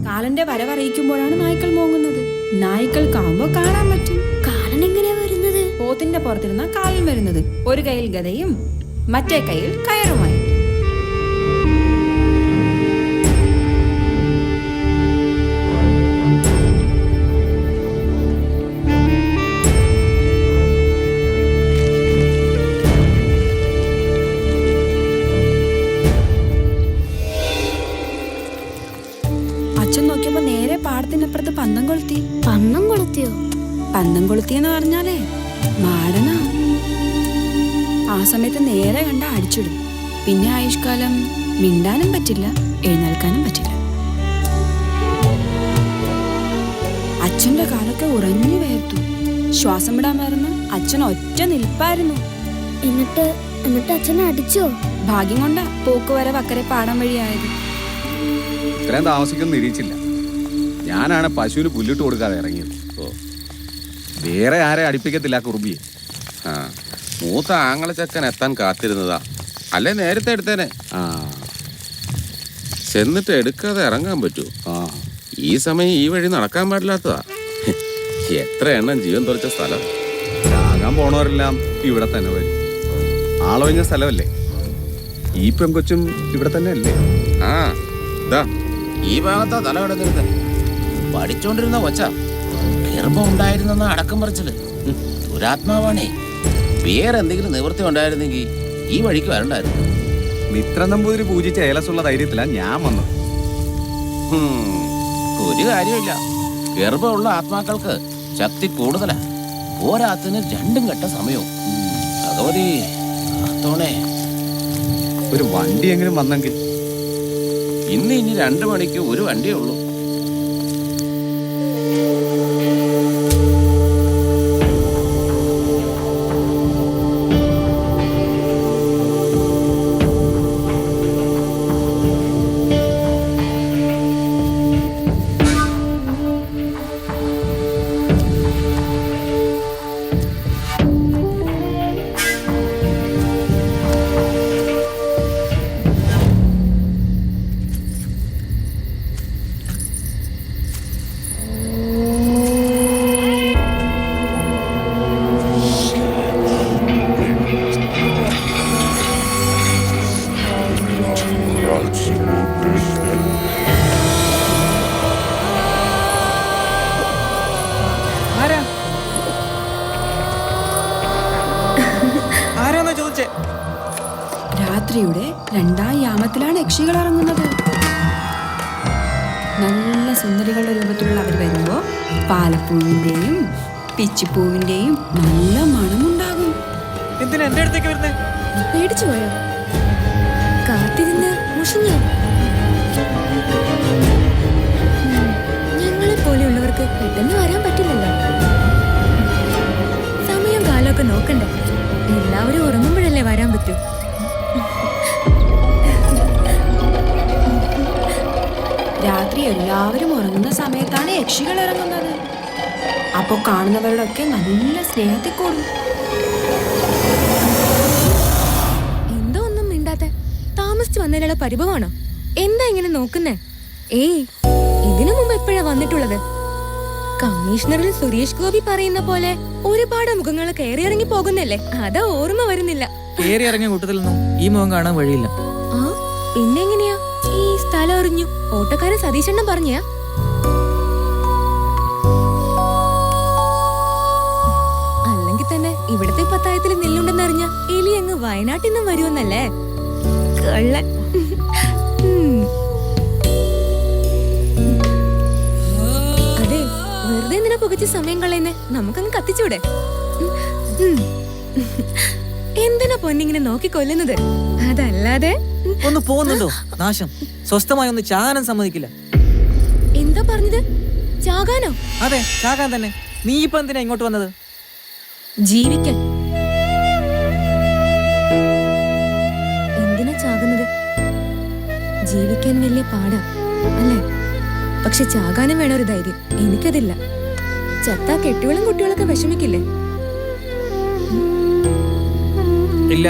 കാലന്റെ വരവറിയിക്കുമ്പോഴാണ് നായ്ക്കൾ മോങ്ങുന്നത്. നായ്ക്കൾക്കാവുമ്പോ കാണാൻ പറ്റും. കാലൻ എങ്ങനെയാ വരുന്നത്? പോത്തിന്റെ പുറത്തിരുന്ന കാലൻ വരുന്നത്. ഒരു കയ്യിൽ ഗദയും മറ്റേ കയ്യിൽ കയറുമായി. അച്ഛൻ നോക്കിയപ്പോ നേരെ പാടത്തിനപ്പുറത്ത് പന്തം കൊളുത്തി. പന്നം കൊളുത്തിയോ? പന്തം കൊളുത്തിയെന്ന് പറഞ്ഞാലേ മാടനാ. ആ സമയത്ത് നേരെ കണ്ട അടിച്ചിടും. പിന്നെ ആയുഷ്കാലം മിണ്ടാനും പറ്റില്ല, എഴുന്നേൽക്കാനും പറ്റില്ല. അച്ഛന്റെ കാലൊക്കെ ഉറഞ്ഞു വേർത്തു. ശ്വാസം വിടാൻ മറന്ന് അച്ഛൻ ഒറ്റ നിൽപ്പായിരുന്നു. എന്നിട്ട് അച്ഛനെ അടിച്ചോ? ഭാഗ്യം കൊണ്ടാ പോക്കുവരവ് അക്കരെ പാടം വഴിയായത്. ഇത്രയും താമസിക്കൊന്നും നിരീക്ഷിച്ചില്ല. ഞാനാണ് പശുവിന് പുല്ലിട്ട് കൊടുക്കാതെ ഇറങ്ങിയത്. വേറെ ആരെ അടുപ്പിക്കത്തില്ല കുറുമ്പിയെ. ആ മൂത്ത ആങ്ങളച്ചക്കൻ എത്താൻ കാത്തിരുന്നതാ, അല്ലെ നേരത്തെ എടുത്തേനെ. ചെന്നിട്ട് എടുക്കാതെ ഇറങ്ങാൻ പറ്റൂ? ഈ സമയം ഈ വഴി നടക്കാൻ പാടില്ലാത്തതാ. എത്ര എണ്ണം ജീവൻ തുറച്ച സ്ഥലം. ചാകാൻ പോണവരെല്ലാം ഇവിടെ തന്നെ വരും. ആളൊഴിഞ്ഞ സ്ഥലമല്ലേ. ഈ പെങ്കൊച്ചും ഇവിടെ തന്നെ അല്ലേ? ആ ഇതാ ഈ ഭാഗത്താ തല കിടക്കരുത്. പഠിച്ചോണ്ടിരുന്ന കൊച്ച ഗർഭം ഉണ്ടായിരുന്നെന്ന അടക്കം പറിച്ചത് ദുരാത്മാവാണേ. വേറെ എന്തെങ്കിലും നിവൃത്തി ഉണ്ടായിരുന്നെങ്കിൽ ഈ വഴിക്ക് വരണ്ടായിരുന്നു. മിത്ര നമ്പൂതിരി പൂജിച്ച ഏലസുള്ള ധൈര്യത്തിലാ ഞാൻ വന്നത്. ഒരു കാര്യമില്ല, ഗർഭമുള്ള ആത്മാക്കൾക്ക് ശക്തി കൂടുതലാ. പോരാത്തിന് രണ്ടും കെട്ട സമയവും. ഭഗവതി കാത്തോണേ. ഒരു വണ്ടിയെങ്കിലും വന്നെങ്കിൽ. ഇനി 2 മണിക്ക് ഒരു വണ്ടിയേ ഉള്ളൂ. രാത്രിയുടെ 2ാം യാമത്തിലാണ് യക്ഷികൾ ഇറങ്ങുന്നത്. നല്ല സുന്ദരികളുടെ രൂപത്തിലുള്ള അവർ വരുമ്പോ പാലപ്പൂവിന്റെയും പിച്ചിപ്പൂവിന്റെയും നല്ല മണമുണ്ടാകും. എന്തിനാ എന്റെ അടുത്തേക്ക് വരുന്നേ? പേടിച്ചു പോയോ? കാത്തിരുന്ന് മുഷിഞ്ഞോ? ഞങ്ങളെ പോലെയുള്ളവർക്ക് പെട്ടെന്ന് വരാൻ പറ്റില്ലല്ലോ. സമയം കാലമൊക്കെ നോക്കണ്ടേ? എല്ലാവരും ഉറങ്ങുമ്പോഴല്ലേ വരാൻ പറ്റൂ. രാത്രി എല്ലാവരും ഉറങ്ങുന്ന സമയത്താണ് യക്ഷികൾ ഇറങ്ങുന്നത്. അപ്പോൾ കാണുന്നവരോടൊക്കെ നല്ല സ്നേഹത്തിൽ കൂടും. വന്നതിനുള്ള പരിഭവമാണോ? എന്താ ഇങ്ങനെ നോക്കുന്നേ? ഏയ്, ഇതിനു മുമ്പ് എപ്പോഴാ വന്നിട്ടുള്ളത്? കമ്മീഷണറിൽ സുരേഷ് ഗോപി പറയുന്ന പോലെ ഒരുപാട് മുഖങ്ങൾ കയറി ഇറങ്ങി പോകുന്നല്ലേ, അതാ ഓർമ്മ വരുന്നില്ല. കയറി ഇറങ്ങിയ കൂട്ടത്തിൽ നിന്നും ഈ മുഖം കാണാൻ വഴിയില്ല. ആ, പിന്നെങ്ങനെയാ ഈ സ്ഥലം അറിഞ്ഞു? ഓട്ടക്കാരൻ സതീശണ്ണം പറഞ്ഞാ? അല്ലെങ്കിൽ തന്നെ ഇവിടത്തെ പത്തായത്തിൽ നെല്ലുണ്ടെന്ന് അറിഞ്ഞ എലി അങ്ങ് വയനാട്ടിൽ നിന്നും വരുമെന്നല്ലേ? കള്ളൻ. അതെ, വെറുതെ എന്തിനാ പുകച്ച് സമയം കളയുന്നേ? നമുക്കങ്ങ് കത്തിച്ചൂടെ? എന്തിനാ പൊന്നിങ്ങനെ നോക്കി കൊല്ലുന്നത്? അതല്ലാതെ ഒന്ന് പോകുന്നുണ്ടോ? നാശം. സ്വസ്ഥമായി ഒന്ന് ചാകാനും സമ്മതിക്കില്ല. എന്താ പറഞ്ഞത്? ചാകാനോ? അതെ, ചാകാൻ തന്നെ. നീ ഇപ്പൊ എന്തിനാ ഇങ്ങോട്ട് വന്നത്? ജീവിക്കാൻ. എന്തിനാ ചാകുന്നത്? ജീവിക്കാൻ വലിയ പാടാ അല്ലേ? പക്ഷെ ചാകാനും വേണം ഒരു ധൈര്യം. എനിക്കതില്ല. ചത്താ കെട്ടികളും കുട്ടികളൊക്കെ വിഷമിക്കില്ലേ? ഇല്ല.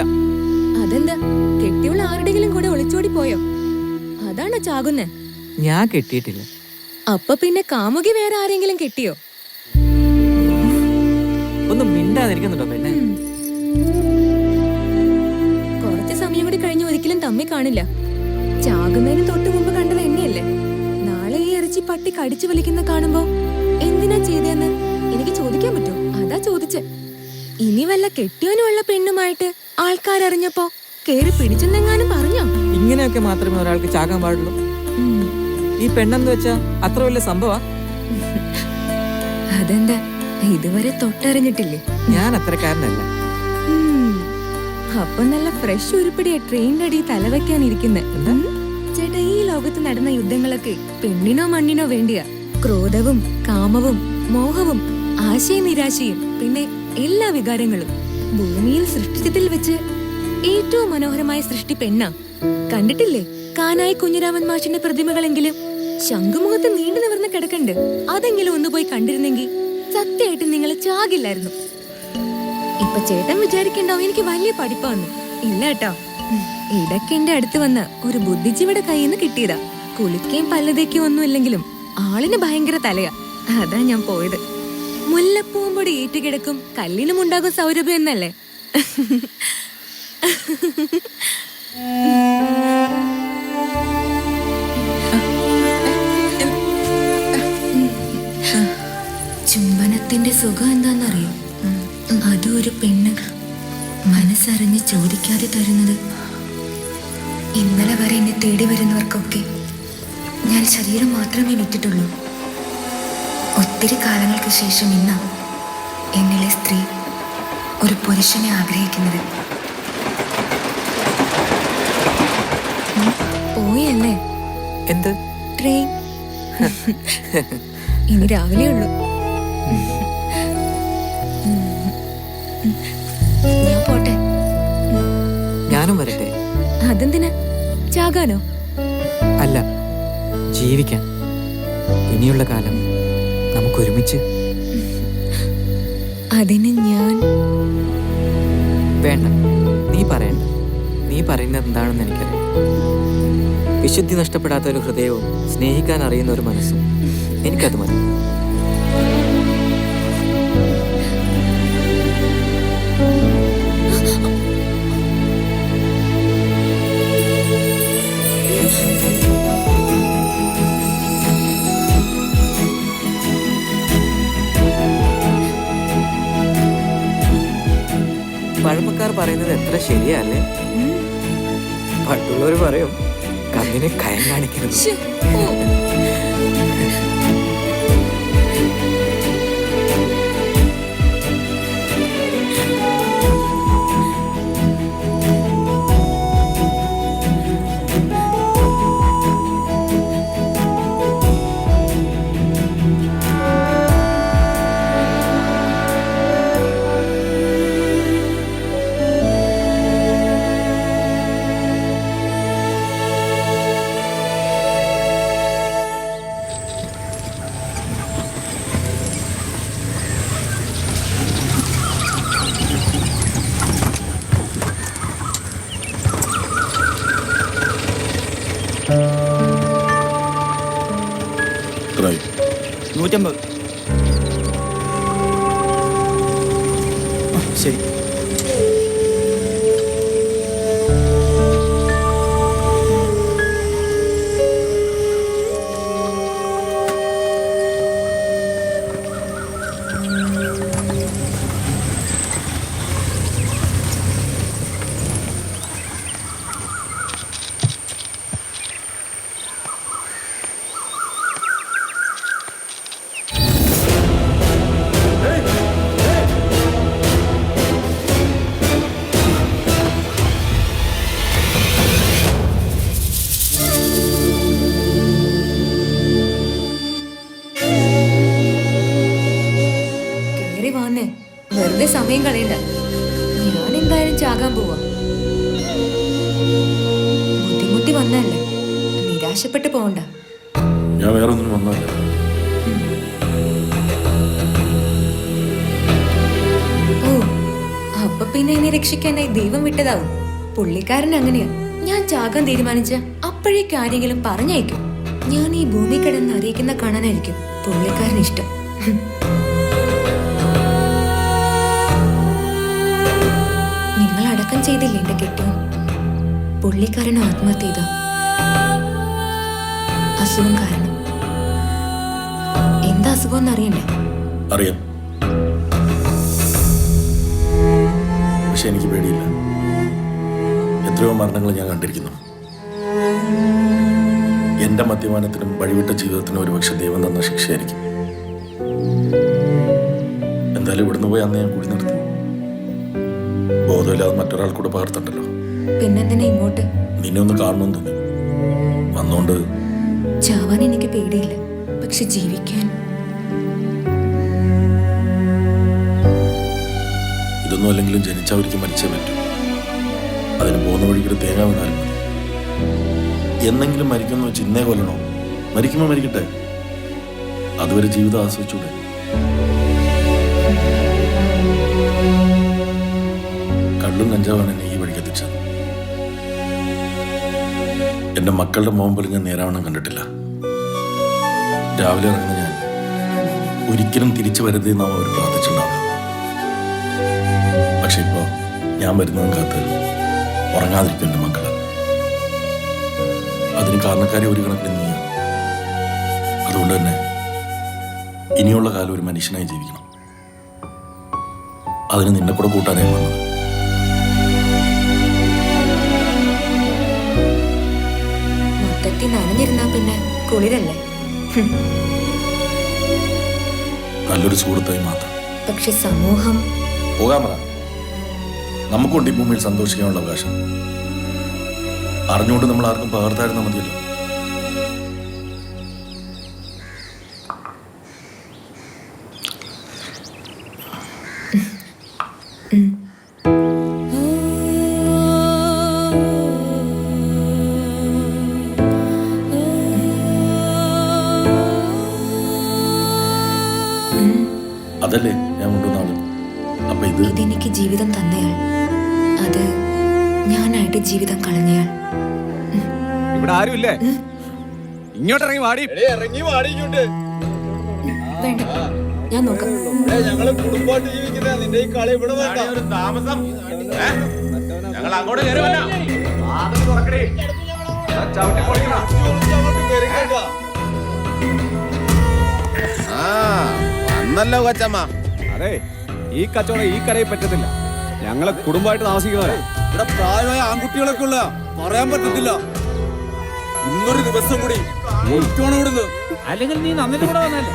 അതെന്താ? കെട്ടിയുള്ള ആരുടെങ്കിലും കൂടെ ഒളിച്ചോടി പോയോ? അതാണോ ചാകുന്നേ? ഞാൻ കെട്ടിയിട്ടില്ല. അപ്പൊ പിന്നെ കാമുകി വേറെ ആരെങ്കിലും കെട്ടിയോ? ഒന്നും മിണ്ടാതിരിക്കുന്നുണ്ടോ പെണ്ണെ? കുറച്ച് സമയം കൂടി കഴിഞ്ഞ് ഒരിക്കലും തമ്മി കാണില്ല. ചാകുന്നതിന് തൊട്ട് മുമ്പ് കണ്ടത് എന്നെയല്ലേ? നാളെ ഈ ഇറച്ചി പട്ടി കടിച്ചു വലിക്കുന്ന കാണുമ്പോ എന്തിനാ ചെയ്തതെന്ന് എനിക്ക് ചോദിക്കാൻ പറ്റുമോ? അതാ ചോദിച്ചേ. ഇനി വല്ല കെട്ടിയോനുമുള്ള പെണ്ണുമായിട്ട് ആൾക്കാരറിഞ്ഞപ്പോ കേറി പിടിച്ചെന്നെങ്ങാനും പറഞ്ഞോ? ഇങ്ങനെയൊക്കെ മാത്രമേ ഒരാൾക്ക് ചാകാൻ പാടുള്ളൂ. ഈ പെണ്ണെന്ന് വെച്ചാ അത്ര വലിയ സംഭവ? അതെന്താ ഇതുവരെ തൊട്ടറിഞ്ഞിട്ടില്ലേ? ഞാൻ അത്രക്കാരനല്ല. അപ്പൊ നല്ല ഫ്രഷ് ഉരുപ്പടിയാ ട്രെയിനിന്റെ അടി തലവെക്കാനിരിക്കുന്നെ. ചേട്ടാ, ഈ ലോകത്ത് നടന്ന യുദ്ധങ്ങളൊക്കെ പെണ്ണിനോ മണ്ണിനോ വേണ്ടിയാ. ക്രോധവും കാമവും മോഹവും ആശയനിരാശയും പിന്നെ എല്ലാ വികാരങ്ങളും ഭൂമിയിൽ സൃഷ്ടിച്ചതിൽ വെച്ച് ഏറ്റവും മനോഹരമായ സൃഷ്ടി പെണ്ണാ. കണ്ടിട്ടില്ലേ കാനായി കുഞ്ഞിരാമൻ മാഷിന്റെ പ്രതിമകളെങ്കിലും? ശംഖുമുഖത്ത് നീണ്ടു നിവർന്ന് കിടക്കണ്ട്. അതെങ്കിലും ഒന്ന് പോയി കണ്ടിരുന്നെങ്കിൽ സത്യമായിട്ട് നിങ്ങൾ ചാകില്ലായിരുന്നു. ഇപ്പൊ ചേട്ടൻ വിചാരിക്കണ്ടാവും എനിക്ക് വലിയ പഠിപ്പാന്ന്. ഇല്ല കേട്ടോ, ഇടയ്ക്ക് എന്റെ അടുത്ത് വന്ന് ഒരു ബുദ്ധിജീവിയുടെ കയ്യിൽ നിന്ന് കിട്ടിയതാ. കുളിക്കുകയും പല്ലുതേക്കും ഒന്നും ഇല്ലെങ്കിലും ആളിന് ഭയങ്കര തലയാ. അതാ ഞാൻ പോയത്. മുല്ലപ്പൂമ്പൊടി ഏറ്റുകിടക്കും കല്ലിനും ഉണ്ടാകും സൗരഭ്യം എന്നല്ലേ? ചുംബനത്തിന്റെ സുഖം എന്താന്നറിയോ? അതും ഒരു പെണ്ണ് മനസ്സറിഞ്ഞ് ചോദിക്കാതെ തരുന്നത്. ഇന്നലെ വരെ എന്നെ തേടി വരുന്നവർക്കൊക്കെ ഞാൻ ശരീരം മാത്രമേ വിറ്റിട്ടുള്ളൂ. ഒത്തിരി കാലങ്ങൾക്ക് ശേഷം ഇന്നാ എന്നിലെ സ്ത്രീ ഒരു പുരുഷനെ ആഗ്രഹിക്കുന്നത്. പോയല്ലേ? എന്ത്? ട്രെയിൻ ഇനി രാവിലെ ഉള്ളൂ. ഞാൻ പോട്ടെ. ഞാനും വരട്ടെ. അതെന്തിനാ? ചാകാനോ? അല്ല, ജീവിക്കാൻ. ഇനിയുള്ള കാലം നമുക്ക് ഒരുമിച്ച്. അതിന് ഞാൻ വേണ്ട, നീ പറയണ്ട. നീ പറയുന്നത് എന്താണെന്ന് എനിക്കറിയാം. വിശുദ്ധി നഷ്ടപ്പെടാത്ത ഒരു ഹൃദയവും സ്നേഹിക്കാൻ അറിയുന്ന ഒരു മനസ്സും എനിക്കത് മതി. പഴമക്കാർ പറയുന്നത് എത്ര ശരിയല്ലേ? പണ്ടുള്ളവർ പറയും കണ്ണിനെ കയം കാണിക്കുന്നത്. എത്രയായി? 150. ശരി. കേറി വാന്നേ, വെറുതെ സമയം കളയണ്ട. ഞാൻ എന്തായാലും ചാകാൻ പോവാ. ബുദ്ധിമുട്ടി വന്നല്ലേ, നിരാശപ്പെട്ട് പോകണ്ട. ഞാൻ വേറെ ഒന്നും വന്നല്ല. ഓ, അപ്പൊ പിന്നെ എന്നെ രക്ഷിക്കാനായി ദൈവം വിട്ടതാവും. പുള്ളിക്കാരൻ അങ്ങനെയാ. ഞാൻ ചാകാൻ തീരുമാനിച്ച അപ്പോഴേ കാര്യങ്ങളും പറഞ്ഞയക്കും. ഞാൻ ഈ ഭൂമി കിടന്ന് അറിയിക്കുന്ന കാണാനായിരിക്കും പുള്ളിക്കാരൻ ഇഷ്ടം. നിങ്ങൾ അടക്കം ചെയ്തില്ലേ എന്റെ കെട്ടിയോ? പുള്ളിക്കാരൻ ആത്മഹത്യ ചെയ്ത അസുഖം കാരണം. എന്താ അസുഖം എന്നറിയണ്ടേ? അറിയാം, പക്ഷെ എനിക്ക് പേടിയില്ല. എത്രയോ മരണങ്ങൾ ഞാൻ കണ്ടിരിക്കുന്നു. എന്റെ മദ്യപാനത്തിനും വഴിവിട്ട ജീവിതത്തിനും ഒരുപക്ഷെ ദൈവം തന്ന ശിക്ഷയായിരിക്കും. എന്തായാലും ഇവിടുന്ന് പോയി അന്ന് ഞാൻ കൂടി നിർത്തി. ബോധമില്ലാതെ മറ്റൊരാൾ കൂടെ പകർത്തണ്ടല്ലോ. പിന്നെന്തിനാ ഇങ്ങോട്ട്? നിന്നെ ഒന്ന് കാണണമെന്ന് തോന്നി. വന്നോണ്ട് ചാവാൻ എനിക്ക് പേടിയില്ല, പക്ഷെ ജീവിക്കാൻ. ഇതൊന്നും അല്ലെങ്കിലും ജനിച്ചവർക്ക് മരിച്ചേ പറ്റൂ. അതിന് പോകുന്ന വഴിക്കൊരു തേങ്ങ വീണാലും മതി. എന്നെങ്കിലും മരിക്കുന്ന വെച്ച് ഇന്നേ കൊല്ലണോ? മരിക്കുമ്പോൾ മരിക്കട്ടെ. അതുവരെ ജീവിതം ആസ്വദിച്ചൂടെ? കള്ളും കഞ്ചാവാണ് എന്നെ ഈ വഴിക്ക് എത്തിച്ചത്. എന്റെ മക്കളുടെ മോൻ പോലും ഞാൻ നേരാവണ്ണം കണ്ടിട്ടില്ല. രാവിലെ ഇറങ്ങുന്ന ഞാൻ ഒരിക്കലും തിരിച്ചു വരരുതെന്ന് അവർ പ്രാർത്ഥിച്ചിട്ടുണ്ടാവും. പക്ഷെ ഇപ്പോ ഞാൻ വരുന്നതും കാത്ത് ഉറങ്ങാതിരിക്കും എന്റെ മക്കള്. അതിന് കാരണക്കാരി ഒരു കണക്കിന് നീയാണ്. അതുകൊണ്ട് തന്നെ ഇനിയുള്ള കാലം ഒരു മനുഷ്യനായി ജീവിക്കണം. അതിന് നിന്നെ കൂടെ കൂട്ടാനായി വന്നത്. മൊത്തത്തിൽ നനഞ്ഞിരുന്നാ പിന്നെ കുളിരല്ലേ? നല്ലൊരു സുഹൃത്തായി മാത്രം. പക്ഷെ സമൂഹം പോകാൻ പറ. നമുക്കുണ്ട് ഈ ഭൂമിയിൽ സന്തോഷിക്കാനുള്ള അവകാശം. അറിഞ്ഞുകൊണ്ട് നമ്മൾ ആർക്കും പകർത്തായിരുന്നാൽ മതിയല്ലോ. അതല്ലേ ഞാൻ കൊണ്ടുവന്ന ആള്. അപ്പൊ ഇതെനിക്ക് ജീവിതം തന്നയാൾ, അത് ഞാനായിട്ട് ജീവിതം കളഞ്ഞയാൾ. ഇവിടെ ആരുമില്ലേ? ഇങ്ങോട്ട് ഇറങ്ങി വാടി. വേണ്ട, ഞാൻ നോക്കാം. ഞങ്ങള് കുടുംബമായിട്ട് ജീവിക്കുന്ന നിന്റെ ഈ കളി ഇവിടെ വേണ്ട. താമസം ഞങ്ങൾ അങ്ങോട്ട് കയറി വരാം. വന്നല്ലോ കൊച്ചമ്മ. അതെ, ഈ കച്ചവടം ഈ കരയിൽ പറ്റത്തില്ല. ഞങ്ങള് കുടുംബമായിട്ട് താമസിക്കുന്നവരാ. ഇവിടെ പ്രായമായ ആൺകുട്ടികളൊക്കെ ഉള്ള പറയാൻ പറ്റത്തില്ല. ഇന്നൊരു ദിവസം കൂടി ഇവിടുന്ന്. അല്ലെങ്കിൽ നീ നന്നിട്ട് കൂടെ വന്നല്ലേ?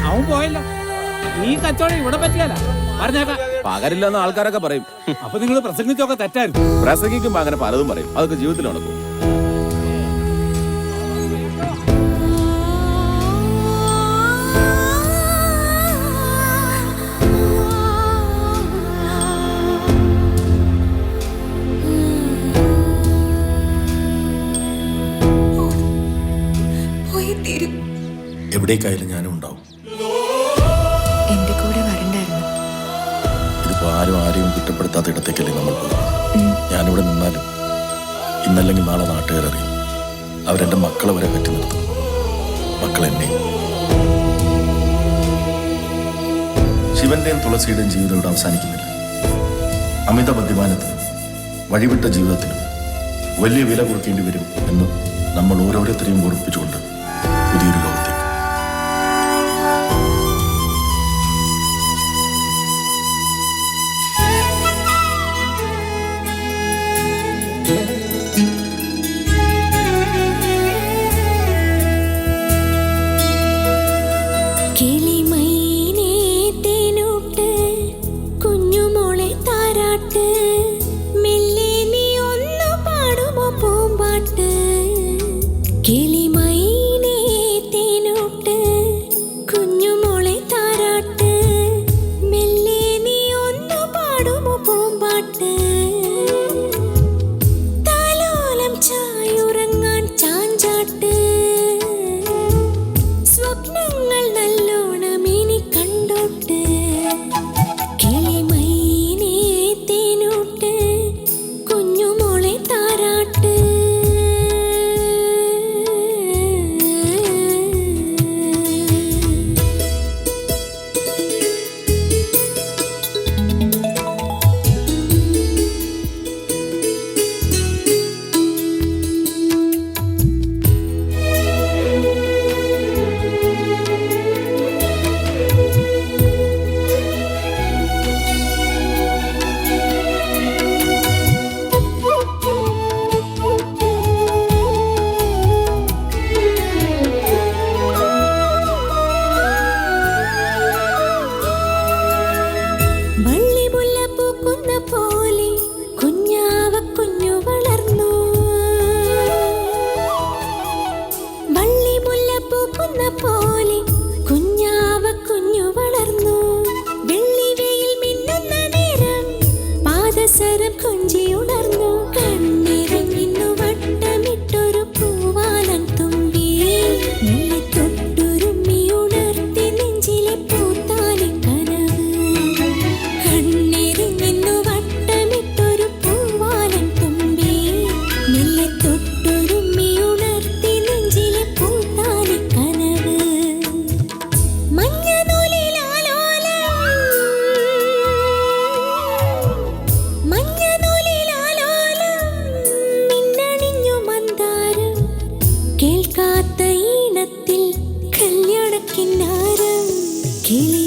അവൻ പോയല്ലോ. ഈ കച്ചവടം ഇവിടെ പറ്റിയല്ല പറഞ്ഞേക്കാം. പകരില്ലെന്ന് ആൾക്കാരൊക്കെ പറയും. അപ്പൊ നിങ്ങൾ പ്രസംഗിച്ചൊക്കെ തെറ്റായിരുന്നു. പ്രസംഗിക്കുമ്പോ അങ്ങനെ പലതും പറയും. അതൊക്കെ ജീവിതത്തിൽ നടക്കും. എവിടേക്കായാലും ഞാനും ഉണ്ടാവും. എന്റെ കൂടെ വരണ്ടായിരുന്നു. ഇതിപ്പോ ആരും ആരെയും കുറ്റപ്പെടുത്താത്ത ഇടത്തേക്കല്ലേ നമ്മൾ പോകും. ഞാനിവിടെ നിന്നാലും ഇന്നല്ലെങ്കിൽ നാളെ നാട്ടുകാരറിയും. അവരെന്റെ മക്കളെ വരെ കറ്റി നിർത്തും. മക്കളെന്നെ. ശിവന്റെയും തുളസിയുടെയും ജീവിതം ഇവിടെ അവസാനിക്കുന്നില്ല. അമിത മദ്യപാനത്തിനും വഴിവിട്ട ജീവിതത്തിനും വലിയ വില കൊടുക്കേണ്ടി വരും എന്ന് നമ്മൾ ഓരോരുത്തരെയും ഓർപ്പിച്ചുകൊണ്ട് പുതിയൊരു ലോകത്തേക്ക്. കേൾക്കാത്ത ഈണത്തിൽ കല്യാണക്കിന്നാരം കിളി